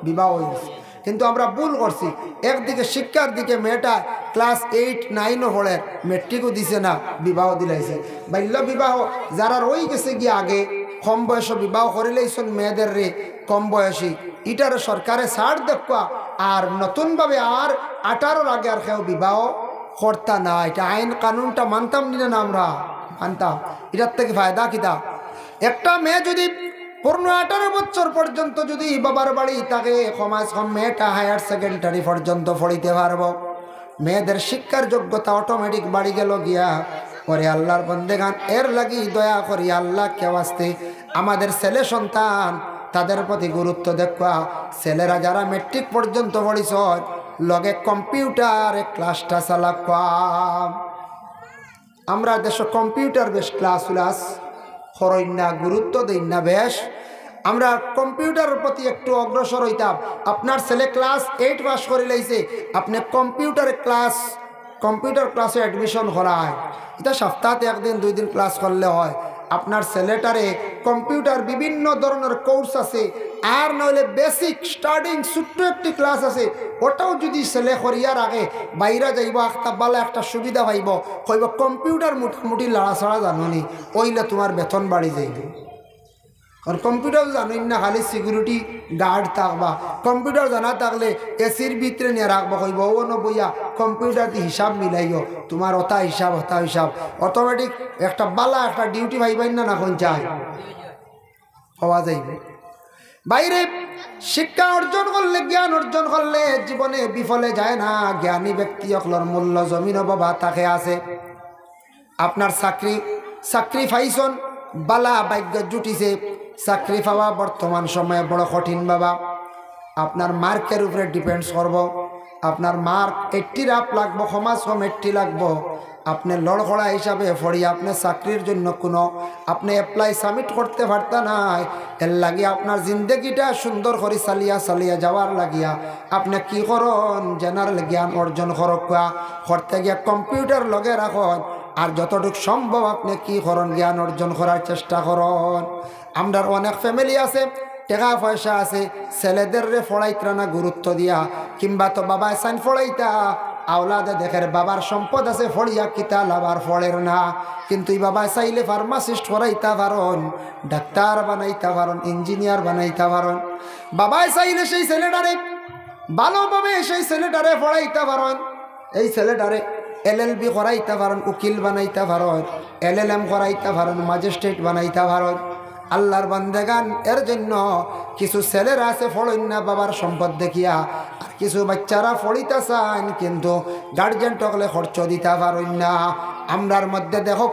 বিবাহ হয়ে গেছে। কিন্তু আমরা ভুল করছি, একদিকে শিক্ষার দিকে মেয়েটা ক্লাস 8, 9 পড়ে, মেট্রিকও দিছে না, বিবাহ দিলাইছে। বাল্য বিবাহ যারা রয়ে গেছে গিয়ে আগে কম বয়স বিবাহ করিলেইছেন মেয়েদের রে কম বয়সী, এটার সরকারে ছাড় দেখা, আর নতুনভাবে আর 18 আগে আর কেউ বিবাহ করতা না। এটা আইন কানুনটা মানতাম না আমরা, মানতাম। এটার থেকে ফায়দা কিতা? একটা মেয়ে যদি 18 বছর পর্যন্ত যদি বাবার বাড়ি তাকে সমাজ মেয়েটা হায়ার সেকেন্ডারি পর্যন্ত পড়িতে পারব, মেয়েদের শিক্ষার যোগ্যতা অটোমেটিক বাড়ি গেল গিয়া। পরে আল্লাহর বন্দেগান এর লাগি দয়া করি আল্লাহ কেউ আসতে আমাদের ছেলে সন্তান তাদের প্রতি গুরুত্ব দেখা। ছেলেরা যারা মেট্রিক পর্যন্ত পড়িস লগে কম্পিউটার ক্লাসটা চালাকাম। আমরা দেশ কম্পিউটার বেশ ক্লাস হরই না, গুরুত্ব দিই না। বেশ আমরা কম্পিউটারের প্রতি একটু অগ্রসর হইতাম। আপনার ছেলে ক্লাস 8 পাস করে লাইছে, আপনি কম্পিউটার ক্লাসে অ্যাডমিশন করায়, এটা সপ্তাহে 1 দিন 2 দিন ক্লাস করলে হয়। আপনার ছেলেটারে কম্পিউটার বিভিন্ন ধরনের কোর্স আছে, আর নইলে বেসিক স্টার্টিং ছোট্ট একটি ক্লাস আছে, ওটাও যদি ছেলে করিয়ার আগে বাইরে যাইব একটা বালা একটা সুবিধা পাইব, কইব কম্পিউটার মোটামুটি লাড়াছাড়া জানি, ওইলে তোমার বেতন বাড়ি যাইব। আর কম্পিউটার জানেন না, খালি সিকিউরিটি গার্ড থাকবা। কম্পিউটার জানা থাকলে এসির ভিতরে নিয়ে রাখবা, কইব ও নবইয়া কম্পিউটার দিয়ে হিসাব মিলাইও, তোমার ওটা হিসাব অটোমেটিক একটা বালা একটা ডিউটি ভাইবাই না কোন চায় হওয়া যাইবে। বাইরে শিক্ষা অর্জন করলে, জ্ঞান অর্জন করলে জীবনে বিফলে যায় না। জ্ঞানী ব্যক্তি অকলর মূল্য জমিন বাবা তাকে আছে। আপনার চাকরি পাইছন, বালা ভাগ্য জুটিছে, চাকরি পাওয়া বর্তমান সময়ে বড় কঠিন বাবা। আপনার মার্কের উপরে ডিপেন্ডস করব। আপনার মার্ক 80 আপ লাগবো, সমাজ কম 80 লাগবো। আপনি লড়খড়া হিসাবে পড়ি আপনি চাকরির জন্য কোনো আপনি অ্যাপ্লাই সাবমিট করতে পারতা নাই। এর লাগিয়া আপনার জিন্দগিটা সুন্দর করে চালিয়া যাওয়ার লাগিয়া আপনি কি করুন, জেনারেল জ্ঞান অর্জন করতে গিয়া কম্পিউটার লগে রাখুন। আর যতটুকু সম্ভব আপনি কি করুন, জ্ঞান অর্জন করার চেষ্টা করুন। আমরা অনেক ফ্যামিলি আছে, টাকা পয়সা আছে, ছেলেদের রে ফড়াইতা না গুরুত্ব দিয়া, কিংবা তো বাবা সাইন ফড়াইতা আওলাদে দেখের বাবার সম্পদ আছে, ফড়িয়া কিতা লাভার ফড়ের না। কিন্তু এই বাবা চাইলে ফার্মাসিস্ট ফড়াইতা পারন, ডাক্তার বানাইতা পারন, ইঞ্জিনিয়ার বানাইতা পারন। বাবাই চাইলে সেই ছেলেটারে ভালোভাবে সেই ছেলেটারে ফড়াইতা পারন, এই ছেলেটারে LLB করাইতে পারেন, উকিল বানাইতে পারেন, LLM করাইতে পারেন, ম্যাজিস্ট্রেট বানাইতে পারেন। আল্লাহর বান্দেগান এর জন্য কিছু ছেলেরা আছে ফড়েন না বাবার সম্পদ দেখিয়া, আর কিছু বাচ্চারা ফড়িতে চান কিন্তু গার্জেন টকলে খরচ দিতে পারেন না। আমরার মধ্যে দেখো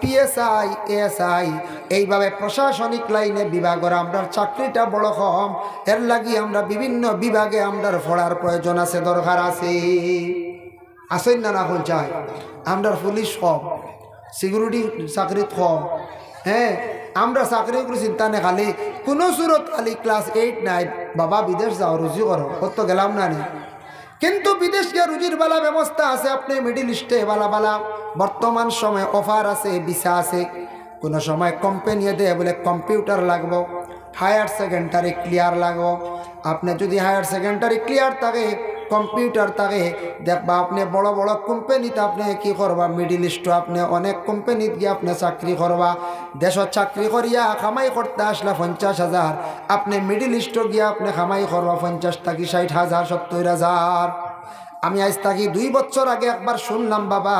PSI ASI এইভাবে প্রশাসনিক লাইনে বিভাগের আমরার চাকরিটা বড় কম। এর লাগি আমরা বিভিন্ন বিভাগে আমরার পড়ার প্রয়োজন আছে, দরকার আছে। আসেন না এখন চাই আমরা পুলিশ কম, সিকিউরিটি চাকরি কম। হ্যাঁ, আমরা চাকরি করে চিন্তা নেই, খালি কোনো সুরত খালি ক্লাস 8 9 বাবা বিদেশ যাও, রুজি করো, কত গেলাম না নি। কিন্তু বিদেশ গিয়ে রুজির বালা ব্যবস্থা আছে। আপনি মিডিল ইস্টে বালা বর্তমান সময় অফার আছে, ভিসা আছে। কোনো সময় কোম্পানি দেয় বলে কম্পিউটার লাগবো, হায়ার সেকেন্ডারি ক্লিয়ার লাগবো। আপনি যদি হায়ার সেকেন্ডারি ক্লিয়ার থাকে, কম্পিউটার থাকে, দেখবা আপনি বড় বড় কোম্পানিতে আপনি কি করবা, মিডিল ইস্ট আপনি অনেক কোম্পানিত গিয়ে আপনি চাকরি করবা। দেশত চাকরি করিয়া কামাই করতে আসলে 50,000, আপনি মিডিল ইস্ট গিয়া আপনি কামাই করবা 50 থেকে 60,000 70,000। আমি আজ থাকি 2 বছর আগে একবার শুনলাম বাবা,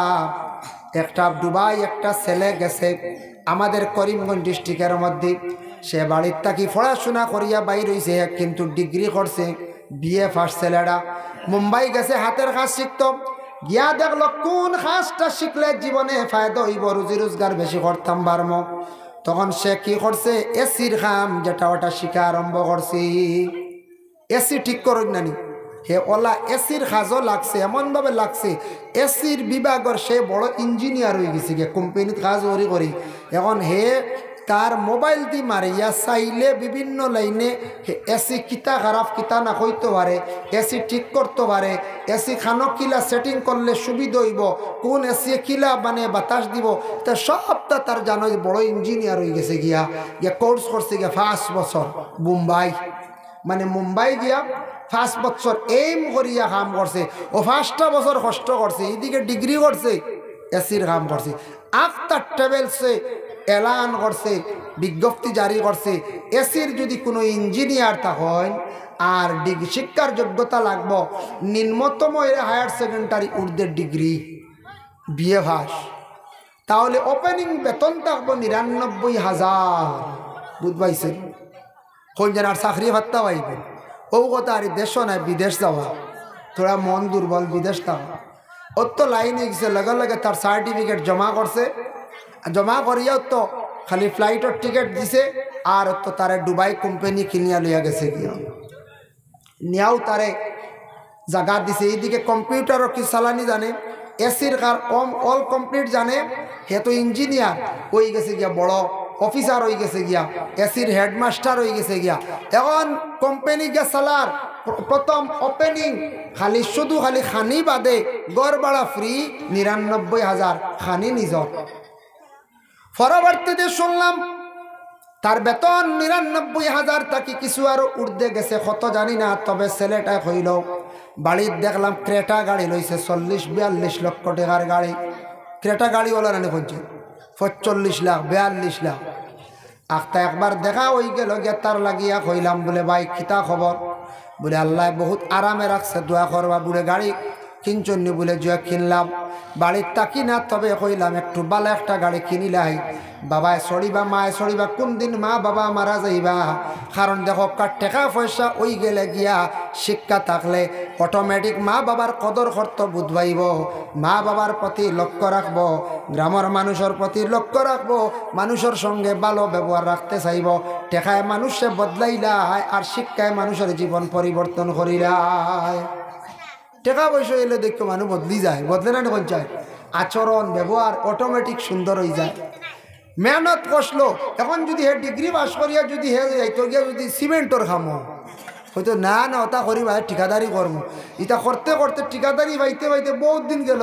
একটা দুবাই একটা ছেলে গেছে আমাদের করিমগঞ্জ ডিস্ট্রিক্টের মধ্যে। সে বাড়ির থাকি পড়াশোনা করিয়া বাইর হইছে, কিন্তু ডিগ্রি করছে, বিএ ফার্স্ট ছেলেরা মুম্বাই গেছে হাতের কাজ শিখত। গিয়া দেখলো কোন কাজটা শিখলে জীবনে ফায়দা হইব, রুজি রোজগার বেশি করতাম পারম। তখন সে কি করছে, এসির কাম যেটা ওটা শিখা আরম্ভ করছে। এসি ঠিক করুন নানি, হে ওলা এসির কাজও লাগছে, এমনভাবে লাগছে এসির বিভাগের সে বড় ইঞ্জিনিয়ার হয়ে গেছে গিয়ে কোম্পানিত কাজ করি। এখন হে তার মোবাইল দি মারিয়া চাইলে বিভিন্ন লাইনে এসি কিতা খারাপ কিতা না হইতে পারে, এসি ঠিক করতে পারে, এসি খানো কিলা সেটিং করলে সুবিধা হইব, কোন এসি কিলা মানে বাতাস দিব, তা সবটা তার জানো বড় ইঞ্জিনিয়ার হয়ে গেছে গিয়া কোর্স করছে গিয়া 5 বছর মুম্বাই। মানে মুম্বাই গিয়া 5 বছর এইম করিয়া কাম করছে। ও 5টা বছর কষ্ট করছে, এইদিকে ডিগ্রি করছে, এসির কাম করছে। আফটার ট্রাভেলসে এলান করছে, বিজ্ঞপ্তি জারি করছে, এসির যদি কোনো ইঞ্জিনিয়ার থাকেন আর শিক্ষার যোগ্যতা লাগব নিম্নতম হায়ার সেকেন্ডারি উর্দের ডিগ্রি, বিএ পাস, তাহলে ওপেনিং বেতন থাকবো ৯৯,০০০। বুঝবাইছেন? কোন জানার চাকরি ভাত্তা পাইবেন। ও কথা আর দেশও নাই, বিদেশ যাওয়া তোরা মন দুর্বল, বিদেশ যাওয়া ওর তো লাইনে গেছে, লগে লগে তার সার্টিফিকেট জমা করছে, জমা করিয়াও তো খালি ফ্লাইটের টিকিট দিছে, আর তো তারে দুবাই কোম্পানি কিনিয়া লইয়া গেছে গিয়া নিয়াও তারে জায়গা দিছে। এইদিকে কম্পিউটারও কি চালানি জানে, এসির কার অল কমপ্লিট জানে, হে তো ইঞ্জিনিয়ার হয়ে গেছে গিয়া, বড় অফিসার হয়ে গেছে গিয়া, এসির হেডমাস্টার হয়ে গেছে গিয়া। এখন কোম্পানি গিয়া চালার প্রথম ওপেনিং খালি শুধু খালি খানি বাদে গড় ভাড়া ফ্রি ৯৯,০০০, খানি নিজর। পরবর্তীতে শুনলাম তার বেতন ৯৯,০০০ থাকি কিছু আরো উর্ধে গেছে, কত জানি না। তবে ছেলেটা হইল বাড়ির দেখলাম ক্রেটা গাড়ি লইছে, ৪০-৪২ লক্ষ টাকার গাড়ি। ক্রেটা গাড়ি ওলা রানি করছে ৪৫ লাখ ৪২ লাখ। আখতা একবার দেখা হয়ে গেল গিয়া, তার লাগিয়া কইলাম বলে ভাই কিতা খবর? বলে আল্লাহ বহুত আরামে রাখছে, দোয়া করবা। বলে গাড়ি কিনছন্নি? বলে জুয়া কিনলাম। বাড়ির তাকি না, তবে কইলাম একটু বালা একটা গাড়ি কিনিলাই। বাবায় সরিবা মায় সরিবা, কোন দিন মা বাবা মারা যাইবা। কারণ দেখো কার টাকা পয়সা ওই গেলে গিয়া শিক্ষা থাকলে অটোমেটিক মা বাবার কদর করতে বুঝবাইব, মা বাবার প্রতি লক্ষ্য রাখবো, গ্রামের মানুষের প্রতি লক্ষ্য রাখবো, মানুষের সঙ্গে ভালো ব্যবহার রাখতে চাইব। টেকায় মানুষে বদলাইলাই আর শিক্ষায় মানুষের জীবন পরিবর্তন করিলাই। টাকা পয়সা এলে দেখো মানুষ বদলি যায়, বদলে না কোন চায়, আচরণ ব্যবহার অটোমেটিক সুন্দর হয়ে যায়। মেহনত কষলো। এখন যদি হে ডিগ্রি পাস করিয়া যদি হে যাইতো গিয়া যদি সিমেন্টর খামো হয়তো না না ওটা করি ভাই ঠিকাদারি করবো, এটা করতে করতে ঠিকাদারি বাইতে বাইতে বহুত দিন গেল।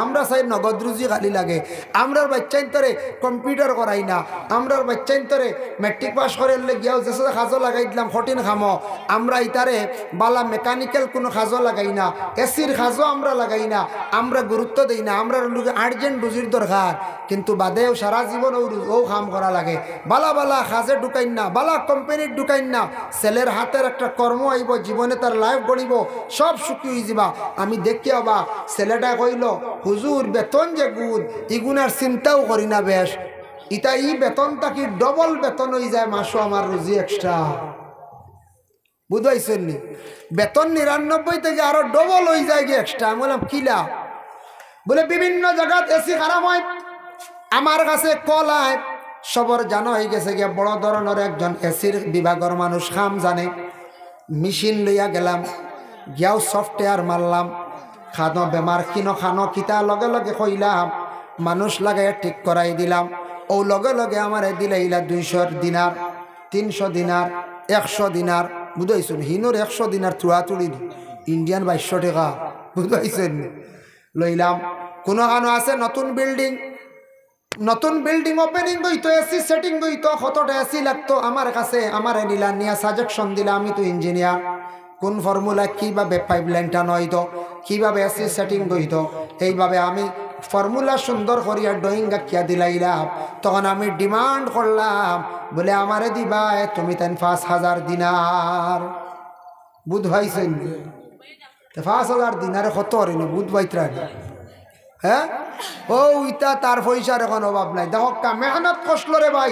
আমরা চাই নগদ রুজি খালি লাগে। আমরার বাচ্চাইন তরে কম্পিউটার করাই না, আমরার বাচ্চাইন তরে মেট্রিক পাস করে গিয়াও যে সাজো লাগাই দিলাম কঠিন খামো। আমরা ইতারে বালা মেকানিক্যাল কোনো সাজো লাগাই না, এসির সাজো আমরা লাগাই না, আমরা গুরুত্ব দিই না। আমরা লোকে আর্জেন্ট রুজির দরকার, কিন্তু বাদেও সারা জীবন ও কাম করা লাগে। বালা বালা সাজে ঢুকাইন না, বালা কোম্পানির ঢুকাইন না। ছেলের হাতের একটা কর্ম আইব, জীবনে তার লাইফ গড়িব, সব সুখী হয়ে যাবা। আমি দেখি অবা ছেলেটা কইল হুজুর বেতন যে গুণ ইগুনার চিন্তাও করি না, বেশ ইটা ই বেতন তাকি ডবল বেতন হয়ে যায় মাসো, আমার রুজি এক্সট্রা। বুঝাইছেন নি? বেতন ৯৯ থেকে আরো ডবল হয়ে যায় গিয়ে এক্সট্রা। আমি বললাম কিলা? বলে বিভিন্ন জায়গাত এসি খারাপ হয়, আমার কাছে কল আয়, সবর জানা হয়ে গেছে গিয়ে বড় ধরনের একজন এসির বিভাগের মানুষ খাম জানে। মেশিন লইয়া গেলাম, গিয়াও সফটওয়্যার মারলাম, খানো বেমার কিনো খানো কিতা লগে লগে কইলাম, মানুষ লাগাই ঠিক করাই দিলাম। ও লগে লগে আমার দিলে ইলা ২০০ দিনার, ৩০০ দিনার, ১০০ দিনার। বুঝাইছেন? হিনোর ১০০ দিনার চুড়াচুড়ি ইন্ডিয়ান ২২০০ টাকা। বুঝাইছেন? লইলাম। কোনো কানো আছে নতুন বিল্ডিং, নতুন বিল্ডিং ওপেনিং হইতো, এসি সেটিং হইতো, কতটা এসি লাগতো আমার কাছে। আমার নিলা নিয়া সাজেকশন দিলাম, আমি তো ইঞ্জিনিয়ার, কোন ফর্মুলা কীভাবে পাইপলাইনটা নইতো, কীভাবে এসি সেটিং হইতো, এইভাবে আমি ফর্মুলা সুন্দর করিয়া ড্রয়িং গাকিয়া দিলাইলাম। তখন আমি ডিমান্ড করলাম, বলে আমারে দিবা তুমি তাই ৫,০০০ দিনার। বুধ ভাইছেন? ৫,০০০ দিনারে কত হরিণ বুধ ভাইত্রা হ্যাঁ ও ইটা তার পয়সার এখন অভাব নাই। দেখো মেহনত কষলো রে ভাই,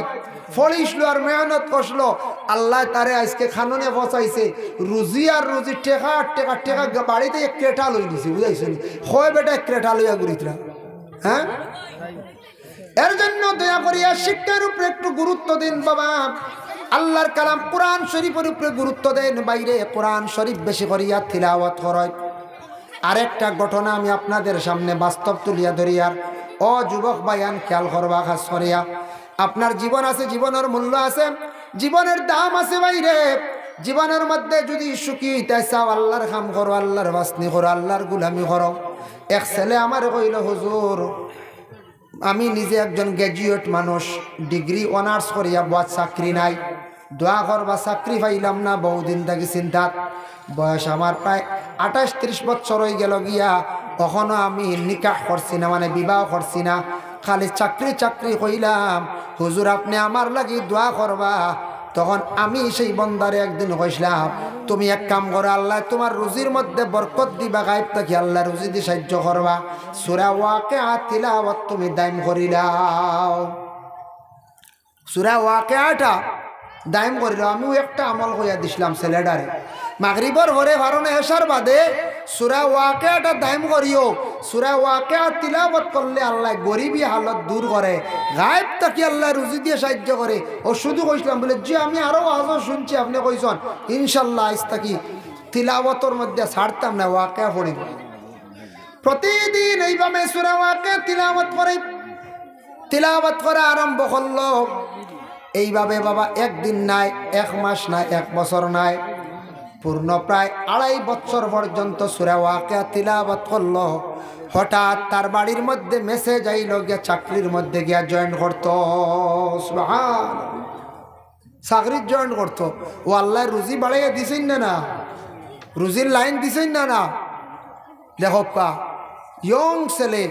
ফলিসলো আর মেহনত কষলো, আল্লাহ তারে আজকে খাননে বসাইছে। রুজি আর রুজি টেকা টেকা টেকা বাড়িতে এক ক্রেটা লই দিছে, বুঝাইছেন? হয় বেটা এক ক্রেটা লইয়া ঘুরিতরা। হ্যাঁ, এর জন্য দয়া করিয়া শিক্ষার উপরে একটু গুরুত্ব দিন বাবা। আল্লাহর কালাম কোরআন শরীফের উপরে গুরুত্ব দেন। বাইরে কোরআন শরীফ বেশি করিয়া তিলাওয়াত করেন। আরেকটা ঘটনা আমি আপনাদের সামনে বাস্তব তুলিয়া ধরিয়ার ও যুবক ভাইয়ান খেয়াল করবা খাস করিয়া। আপনার জীবন আছে, জীবনের মূল্য আছে, জীবনের দাম আছে বাইরে। জীবনের মধ্যে যদি সুখী হইতে চাও, আল্লাহর কাম করো, আল্লাহর বাসনি করো, আল্লাহর গুলামি করো। এক ছেলে আমার কইল, হুজুর আমি নিজে একজন গ্র্যাজুয়েট মানুষ, ডিগ্রি অনার্স করিয়া বাদ চাকরি নাই, দোয়া করবা চাকরি পাইলাম না, বহুদিন থাকি চিন্তাত। বয়স আমার প্রায় 28-30 বছর হয়ে গেল গিয়া, কখনো আমি নিকাহ করছি না, মানে বিবাহ করছি না, খালি চাকরি চাকরি কইলাম। হুজুর আপনি আমার লাগি দোয়া করবা। তখন আমি সেই বন্দারে একদিন কইলাম, তুমি এক কাম করো, আল্লাহ তোমার রুজির মধ্যে বরকত দিবা, গায়েব থাকি আল্লাহ রুজি দিয়ে সাহায্য করবা। সূরা ওয়াকিআ তিলাওয়াত তুমি দাইম করিলাও, সূরা ওয়াকিআটা দাইম করিলাও। আমিও একটা আমল কইয়া দিছিলাম ছেলেটারে, মাগরিবর ভরে ভারণে এসার বাদে সূরা ওয়াকিআটা দাইম করিও। সূরা ওয়াকিআ তিলাওয়াত করলে আল্লাহ গরিবী হালত দূর করে, গায়েব থাকি আল্লাহ রুজি দিয়ে সাহায্য করে। ও শুধু কইছিলাম বলে যে আমি আরো আজও শুনছি, আপনি কইছেন ইনশাল্লাহ আজ থাকি তিলাওয়াতর মধ্যে ছাড়তাম না, ওয়াকিআ পড়িব। প্রতিদিন এইভাবে সূরা ওয়াকিআ তিলাওয়াত করে, তিলাওয়াত করা আরম্ভ করলো। এইভাবে বাবা একদিন নাই, এক মাস নাই, এক বছর নাই, পূর্ণ প্রায় 2.5 বছর পর্যন্ত সূরা ওয়াকিআ তিলাওয়াত করলো। হঠাৎ তার বাড়ির মধ্যে মেসেজ আইল, গিয়া চাকরির মধ্যে গিয়া জয়েন করতো। সুবহানাল্লাহ, চাকরির জয়েন করতো। ও আল্লাহ রুজি বাড়াইয়া দিছেন না, না রুজির লাইন দিছেন না, না। দেখো কা ইয়ং ছেলে,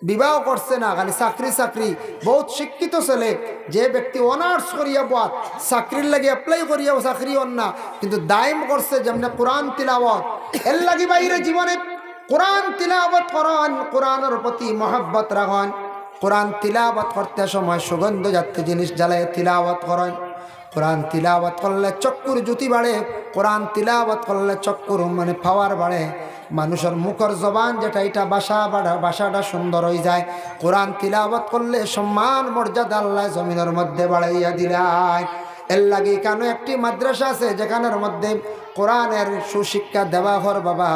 বিবাহ করছে না, খালি চাকরি চাকরি, বহুত শিক্ষিত ছেলে। যে ব্যক্তি অনার্স করিয়া বাদ চাকরির লাগে অ্যাপ্লাই করিয়া চাকরি অন না, কিন্তু দাইম করছে যেমন কোরআন তিলাওয়াত, এর লাগি বাইরে জীবনে কোরআন তিলাওয়াত করেন, কোরআনের প্রতি মহব্বত রাখেন। কোরআন তিলাওয়াত করতে সময় সুগন্ধ জাতীয় জিনিস জ্বালায় তিলাওয়াত করেন। কোরআন তিলাওয়াত করলে চক্ষুর জ্যোতি বাড়ে, কোরআন তিলাওয়াত করলে চক্ষুর মানে পাওয়ার বাড়ে। মানুষের মুখর জবান যেটা, এটা ভাষাটা সুন্দর হয়ে যায়। কোরআন তিলাওয়াত করলে সম্মান মর্যাদা আল্লাহ জমিনের মধ্যে বাড়াইয়া দিলায়। এর লাগে কেন একটি মাদ্রাসা আছে যেখানের মধ্যে কোরআনের সুশিক্ষা দেওয়া হর বাবা।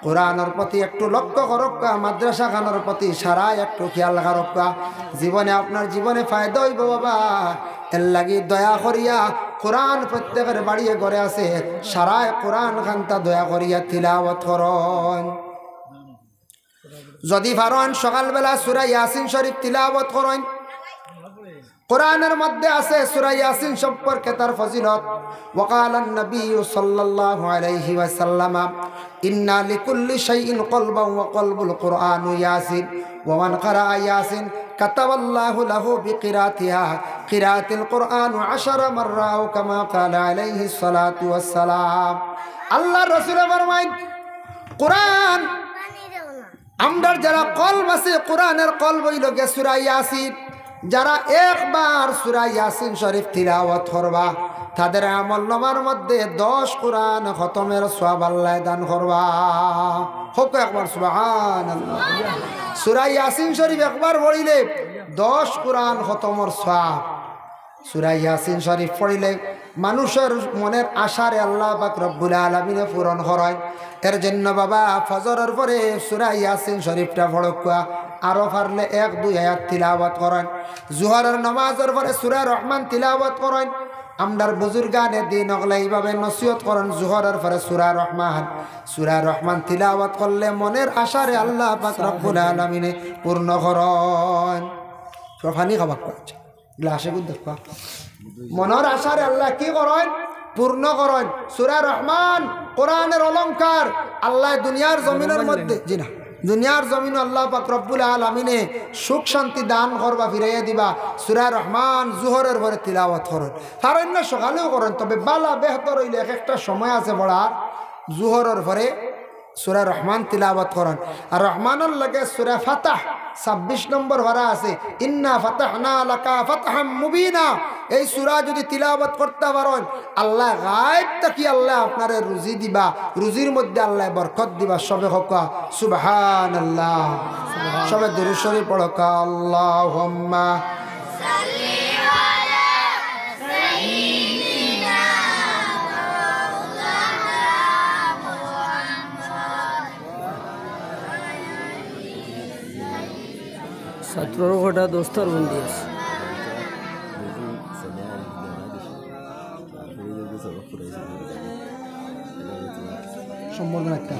কোরআনের প্রতি একটু লক্ষ্য করক্কা, মাদ্রাসা খানোর প্রতি সারা একটু খেয়াল রাখক্কা, জীবনে আপনার জীবনে ফায়দা হইব বাবা। এর লাগি দয়া করিয়া কোরআন প্রত্যেকের বাড়িয়ে ঘরে আছে, সারা কোরআন খানটা দয়া করিয়া তিলাওয়াত করন। যদি পারেন সকালবেলা সূরা ইয়াসিন শরীফ তিলাওয়াত করেন। কোরআনের মধ্যে আছে সূরা ইয়াসিন সম্পর্কে তার ফজিলত। ওয়াকালান নবী সাল্লাল্লাহু আলাইহি ওয়াসাল্লাম, ইন্না লিকুল্লি শাইইন কলবান ওয়া কলবুল কুরআনু ইয়াসিন, ওয়া মান ক্বারা ইয়াসিন কাতাবাল্লাহু লাহু বিকিরাতিহা কিরাতিল কুরআন 10 মাররা, ও কামা ক্বালা আলাইহি সালাতু ওয়াসসালাম। আল্লাহর রাসূল ফরমায়, কোরআন আমরা যারা কলব আছে, কোরআনের কলব হইল গে সূরা ইয়াসিন। যারা একবার সূরা ইয়াসিন শরীফ তিলাওয়াত করবা, তাদের আমলনামার মধ্যে 10 কোরআন খতমের সওয়াব আল্লাহ দান করবা। হোক একবার সুবহানাল্লাহ। সূরা ইয়াসিন শরীফ একবার পড়িলে 10 কোরআন খতমের সওয়াব। সূরা ইয়াসিন শরীফ পড়িলে মানুষের মনের আশারে আল্লাহ পাক রব্বুল আলামিনে পূরণ করেন। এর জন্য বাবা ফজরের পরে সূরা ইয়াসিন শরীফটা পড়কা, আরো পারলে 1-2 আয়াত তিলাওয়াত করেন। জোহরের নামাজের পরে সূরা রহমান তিলাওয়াত করেন। আমরার বুজুর্গানে দিন ওগুলা এইভাবে নসিহত করেন, জোহরের পরে সূরা রহমান তিলাওয়াত করলে মনের আশারে আল্লাহ পাক রব্বুল আলামিনে পূর্ণ করেন। পানি খাবার করছে গ্লাসে দেখবা, মনের আশারে আল্লাহ কি করেন? পূর্ণ করেন। সূরা রহমান কোরআনের অলংকার। আল্লাহ দুনিয়ার জমিনের মধ্যে, জি না, দুনিয়ার জমিন আল্লাহ পাক রব্বুল আলামিনে সুখ শান্তি দান করবা, ফিরাইয়া দিবা। সূরা রহমান জোহরের পরে তিলাওয়াত করেন, কারণ না সকালেও করেন, তবে বালা বেহতর হইলে একটা সময় আছে পড়ার। জোহরের পরে সূরা রহমান তিলাওয়াত করেন। আর রহমানের লাগে সূরা ফাতাহ 26 নম্বর ভাড়া আছে, ইন্না ফাতাহনা লাকা ফাতহাম মুবিনা। এই সূরা যদি তিলাওয়াত করতে পারেন, আল্লাহ গায়েব থেকে আল্লাহ আপনারে রুজি দিবা, রুজির মধ্যে আল্লাহ বরকত দিবা। সবে হকা সুবহানাল্লাহ, সবে দুরূদ শরীফ পড়ো। আল্লাহুম্মা সাল্লি আলা সাইয়্যিদিনা ছাত্রর গোটা দোস্তর বন্দি আছে। সম্বর্ধনা একটা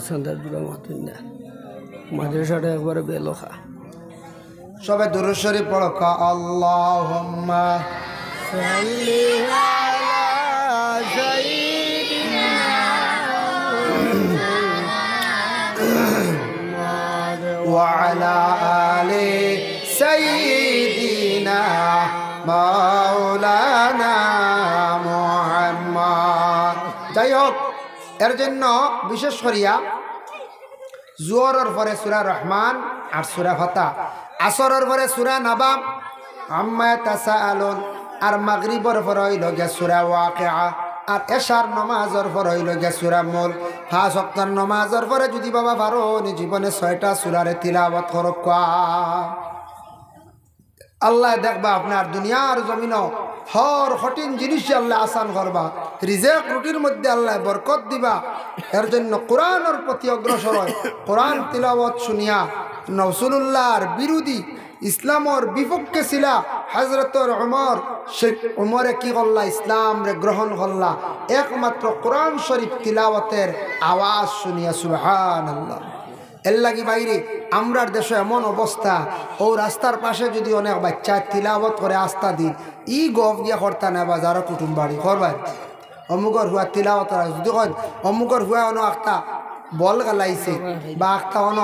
সন্ধ্যার দূরা মতন না, মাদ্রাসাটা একবারে বেলখা। সবে দুরূদ শরীফ পড়ো। আল্লাহুম্মা সাল্লি আলা সাইয়্যিদিনা ওয়া আলা আলি সাইয়্যিদিনা মাওলানা মুহাম্মদ। যাই হোক, এর জন্য বিশেষ করিয়া জোহরের পরে সূরা রহমান আর সূরা ফাতাহ, আসরের পরে সূরা নাবা আম্মা তাসাআলুন, আর মাগরিবের পরে হইল গে সূরা ওয়াকিআ, আর এশার নামাজের পরে হইল গে সূরা মুলক। 5 ওয়াক্তের নামাজের পরে যদি বাবা পারো জীবনে 6টা সূরারে তিলাওয়াত করো। আল্লাহ দেখবা আপনার দুনিয়ার জমিন হর কঠিন জিনিস আল্লাহ আসান করবা, রিজেক রুটির মধ্যে আল্লাহ বরকত দিবা। এর জন্য কোরআনের প্রতি অগ্রসর হয়। কোরআন তিলাওয়াত শুনিয়া রাসূলুল্লাহর বিরোধী, ইসলামর বিপক্ষে ছিলা হযরতর ওমর, সেই ওমরে কি করলা? ইসলাম রে গ্রহণ করলা একমাত্র কোরআন শরীফ তিলাওয়াতের আওয়াজ শুনিয়া। সুবহানাল্লাহ। এর লাগি বাইরে আমরার দেশে এমন অবস্থা, ও রাস্তার পাশে যদি অনেক বাচ্চা তিলাওয়াত করে আস্থা দিন, ই গফ গিয়া করতা না বাজারও কুটুম বাড়ি করবেন অমুকর হুয়া তিলাওয়াত যদি কন অমুকর হুয়া অন একটা বল গালাইছে বা একটা অন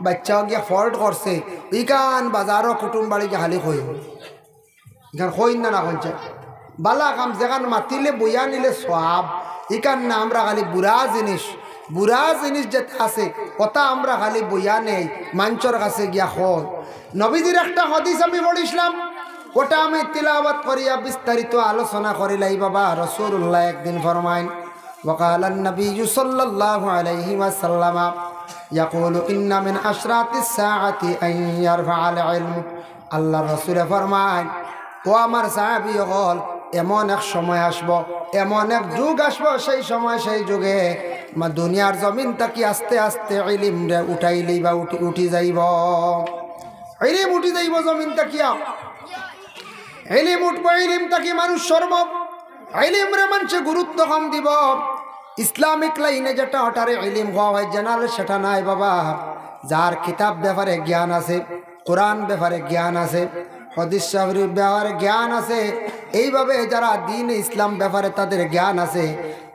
বাচ্চাও গিয়া ফল্ট করছে, ইকান বাজারও কুটুম বাড়ি গিয়ে খালি কই ইখান কইন না কইছে বালা কাম যেখান মাতিলে বইয়া নিলে সব, ইকান না আমরা খালি বুড়া জিনিস যেটা আছে কথা আমরা খালি বইয়া নেই মাঞ্চর কাছে গিয়া হয়। নবীজির একটা হাদিস আমি পড়িছিলাম, ওটা আমি তিলাওয়াত করিয়া বিস্তারিত আলোচনা করিলাই বাবা। রাসূলুল্লাহ একদিন ফরমাইন, ওয়াকালা নবী সাল্লাল্লাহু আলাইহি ওয়াসাল্লাম ইয়াকুলু ইন্না মিন আশরাতিস সাআতি আন ইয়ারফা'আল ইলম। আল্লাহ রাসূল ফরমায়, ও আমার সাহাবী হল, এমন এক সময় আসবো, এমন এক যুগ আসবো, সেই সময় সেই যুগে দুনিয়ার জমিন তাকি আস্তে আস্তে ইলম রে উঠাইলেই বা উঠি যাইব, ইলম উঠি যাইব জমিন তাকিয়া, ইলম উঠবো, ইলম তাকি মানুষ সর্ব, ইলম রে মানুষে গুরুত্ব কম দিব। ইসলামিক লাইনে যেটা ওটারে ইলম হওয়া হয় জানালে সেটা নাই বাবা। যার কিতাব ব্যাপারে জ্ঞান আছে, কোরআন ব্যাপারে জ্ঞান আছে, হাদিস শরীফ ব্যাপারে জ্ঞান আছে, এইভাবে যারা দ্বীন ইসলাম ব্যাপারে তাদের জ্ঞান আছে,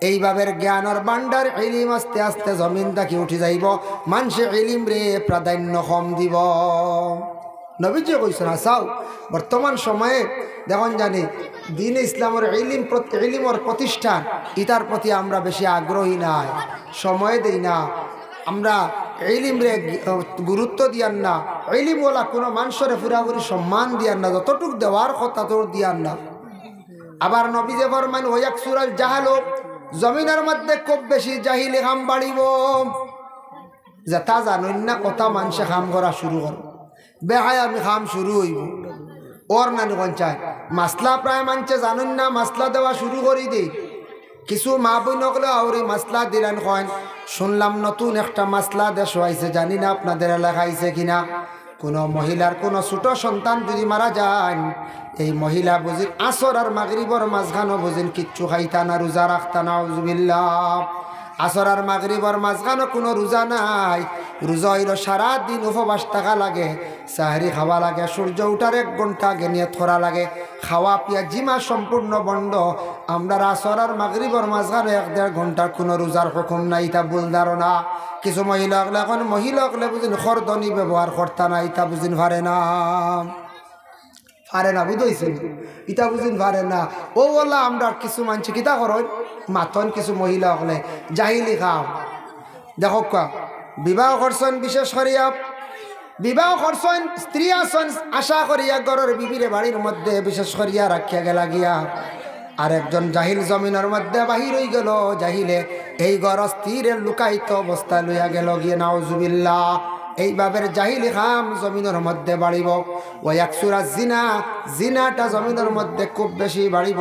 এইভাবে জ্ঞানের ভান্ডার ইলম আস্তে আস্তে জমিন থাকি উঠি যাইব, মানুষে ইলম রে প্রাধান্য কম দিব। নবীজি কইছেন আসাও বর্তমান সময়ে দেখুন জানি দ্বীন ইসলামের ইলমের প্রতিষ্ঠান, ইতার প্রতি আমরা বেশি আগ্রহী নাই, সময় দেই না, আমরা ইলম রে গুরুত্ব দিয়ান না, ইলমওয়ালা কোনো মানুষের পুরাপুরি সম্মান দিয়ান না, যতটুক দেওয়ার কথা তোর দিয়ান না। আবার নবী যে ফরমান ওয়াক সুরাল জাহালো, জমিনের মধ্যে খুব বেশি জাহিলি কাম বাড়িব, যেটা জানুন না কথা মানুষে কাম করা শুরু করব, বেহায় আমি কাম শুরু হইব। ওর নানি কঞ্চায় মাসলা প্রায় মানুষে জানুন না, মাসলা দেওয়া শুরু করি দেই। কিছু মা বই নকলে আউরি মাসলা দিলেন কয়েন, শুনলাম নতুন একটা মাসলা দেশ হয়েছে, জানি না আপনাদের এলাকা আইছে কিনা। কোনো মহিলার কোনো ছোট সন্তান যদি মারা যায়, এই মহিলা বুঝিন আসর আর মাগরিবর মাঝখানো বুঝিন কিচ্ছু খাইতা না, রোজা রাখতা না, আউযুবিল্লাহ। আসর আর মাগরিবর মাঝখানো কোনো রোজা নাই, রোজা হইল সারাদিন উপবাস থাকা লাগে, সাহরি খাওয়া লাগে, সূর্য উঠার 1 ঘন্টা আগে নিয়ত করা লাগে, খাওয়া পিয়া জিমা সম্পূর্ণ বন্ধ। আমরা আসর আর মাগরিবর মাঝখানে 1-1.5 ঘন্টার কোনো রোজার হুকুম নাই, তা ভুল ধারণা। কিছু মহিলা হলে এখন মহিলা হলে বুঝিন খরদনি ব্যবহার করতা না, ইতা বুঝিন পারে না। পারে না, বুঝেছি ইটা বুঝিন পারে না। ও বললা আমরা কিছু মানছি কিতা করেন মাতন কিছু মহিলা হলে জাহিলি খাও দেখো কা বিবাহ করছেন, বিশেষ করিয়া বিবাহ করছেন স্ত্রী আসন আশা করিয়া ঘরের বিবিরে বাড়ির মধ্যে বিশেষ করিয়া রাখিয়া গেলা গিয়া আর একজন জাহিল জমিনের মধ্যে বাহির হয়ে গেল। জাহিলে এই ঘর স্থিরের লুকায়িত অবস্থা লইয়া গেল গিয়ে নাউজুবিল্লাহ। এইভাবে জাহিলি খাম জমিনের মধ্যে বাড়িব। ওই একসুরা জিনা, জিনাটা জমিনের মধ্যে খুব বেশি বাড়িব।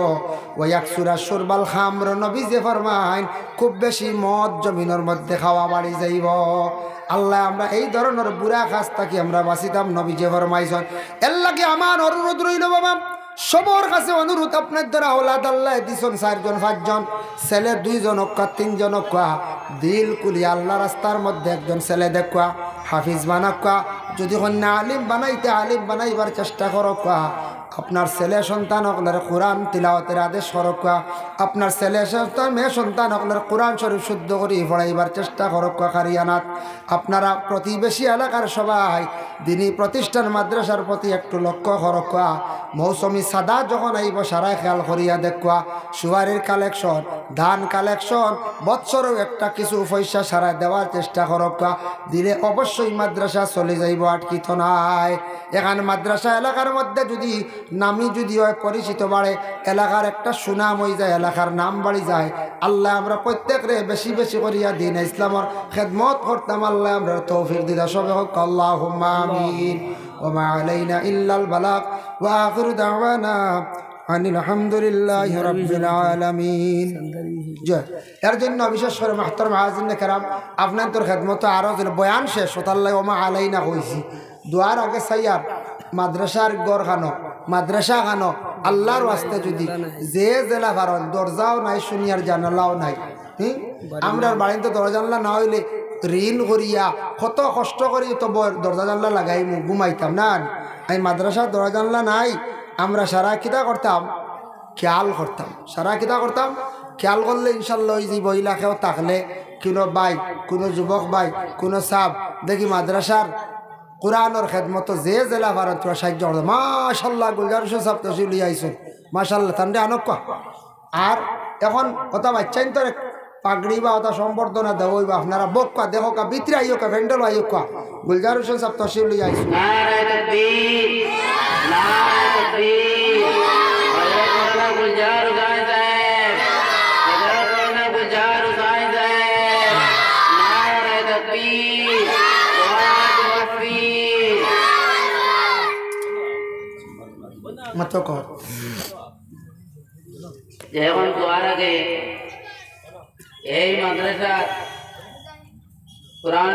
ওই একসুরা সুরবাল খামর নবী যে ফরমাইন খুব বেশি মদ জমিনের মধ্যে খাওয়া বাড়ি যাইব। আল্লাহ আমরা এই ধরনের বুড়া কাজ থাকি আমরা বাঁচিতাম, নবী যে ফরমাইছেন। এর লাগে আমার অনুরোধ রইল বাবা, সবার কাছে অনুরোধ, আপনার দ্বারা ওলাদ আল্লাহ দিছেন 4 জন 5 জন, ছেলে 2 জন অক্কা 3 জন অক্কা, দিল কুলি আল্লাহ রাস্তার মধ্যে একজন ছেলে দেখা হাফিজ বানাক্কা, যদি কন্যা আলিম বানাইতে আলিম বানাইবার চেষ্টা করক্কা। আপনার ছেলে সন্তান হকলের কোরআন তিলাওয়াতের আদেশ করক্কা। আপনার ছেলে সন্তান মেয়ে সন্তান হকলের কোরআন শরীফ শুদ্ধ করে পড়াইবার চেষ্টা করক্কা কারিয়ানাত। আপনারা প্রতিবেশী এলাকার সবাই দিনী প্রতিষ্ঠান মাদ্রাসার প্রতি একটু লক্ষ্য করক্কা। মৌসুমি সাদা যখন আইব সারা খেয়াল করিয়া দেখুয়া। সুয়ারির কালেকশন, ধান কালেকশন, বৎসরেও একটা কিছু পয়সা সারা দেওয়ার চেষ্টা করক্কা। দিলে অবশ্যই মাদ্রাসা চলে যাইব, আটকিত নাই। এখানে মাদ্রাসা এলাকার মধ্যে যদি নামি যদি হয় পরিচিত বাড়ে, এলাকার একটা সুনাম হয়ে যায়, এলাকার নাম বাড়ি যায়। আল্লাহ আমরা প্রত্যেকরে বেশি বেশি করিয়া দিন ইসলামের খেদমত করতাম। আল্লাহ আমরা তৌফিক দিদা সবে হোক, আল্লাহুম্মা আমিন। ওমা আলাইনা ইল্লাল বালাগ ওয়া আখিরু দাওয়ানা আনিল হামদুলিল্লাহি রাব্বিল আলামিন। জয়। এর জন্য বিশেষ করে মাহতারাম হাজিরিন কেরাম, আপনাদের খেদমত আরো বয়ান শেষ হতাল্লাহ ওমা আলাইনা হইছি দোয়ার আগে সাইয়ার মাদ্রাসার গড় খানো, মাদ্রাসা খানো আল্লাহর ওয়াস্তে যদি যে জেলা ভারত দরজাও নাই, শুনিয়ার জানালাও নাই, আমরা বাড়িতে দরজা জানলা না হইলে ঋণ করিয়া কত কষ্ট করি তো দরজা জানলা লাগাই ঘুমাইতাম না। আমি মাদ্রাসার দরজা জানলা নাই, আমরা সারা কিতা করতাম খেয়াল করতাম, সারা কিতা করতাম খেয়াল করলে ইনশাল্লাহ ওই যে বইলাকেও থাকলে কোনো ভাই, কোনো যুবক ভাই, কোনো সাব দেখি মাদ্রাসার কোরআনের খেদমত যে জেলা ভারত সাহায্য করতো। মাশাল্লাহ গুলজার হোসেন সাহেব তো লিয়ে আইসুন, মাশাল্লাহ তান্ডে আনক। আর এখন কথা বাচ্চাইন তো পাগড়ি বা ওটা সম্বর্ধনা দেবইবা, আপনারা বক্কা দেখোকা ভিতরে আইকা ভেন্ডল আইকা গুলজার হোসেন সাহেব তো লিয়ে আইসুন। মত কর এখন দোয়ার আগে এই মাদ্রাসা কোরআন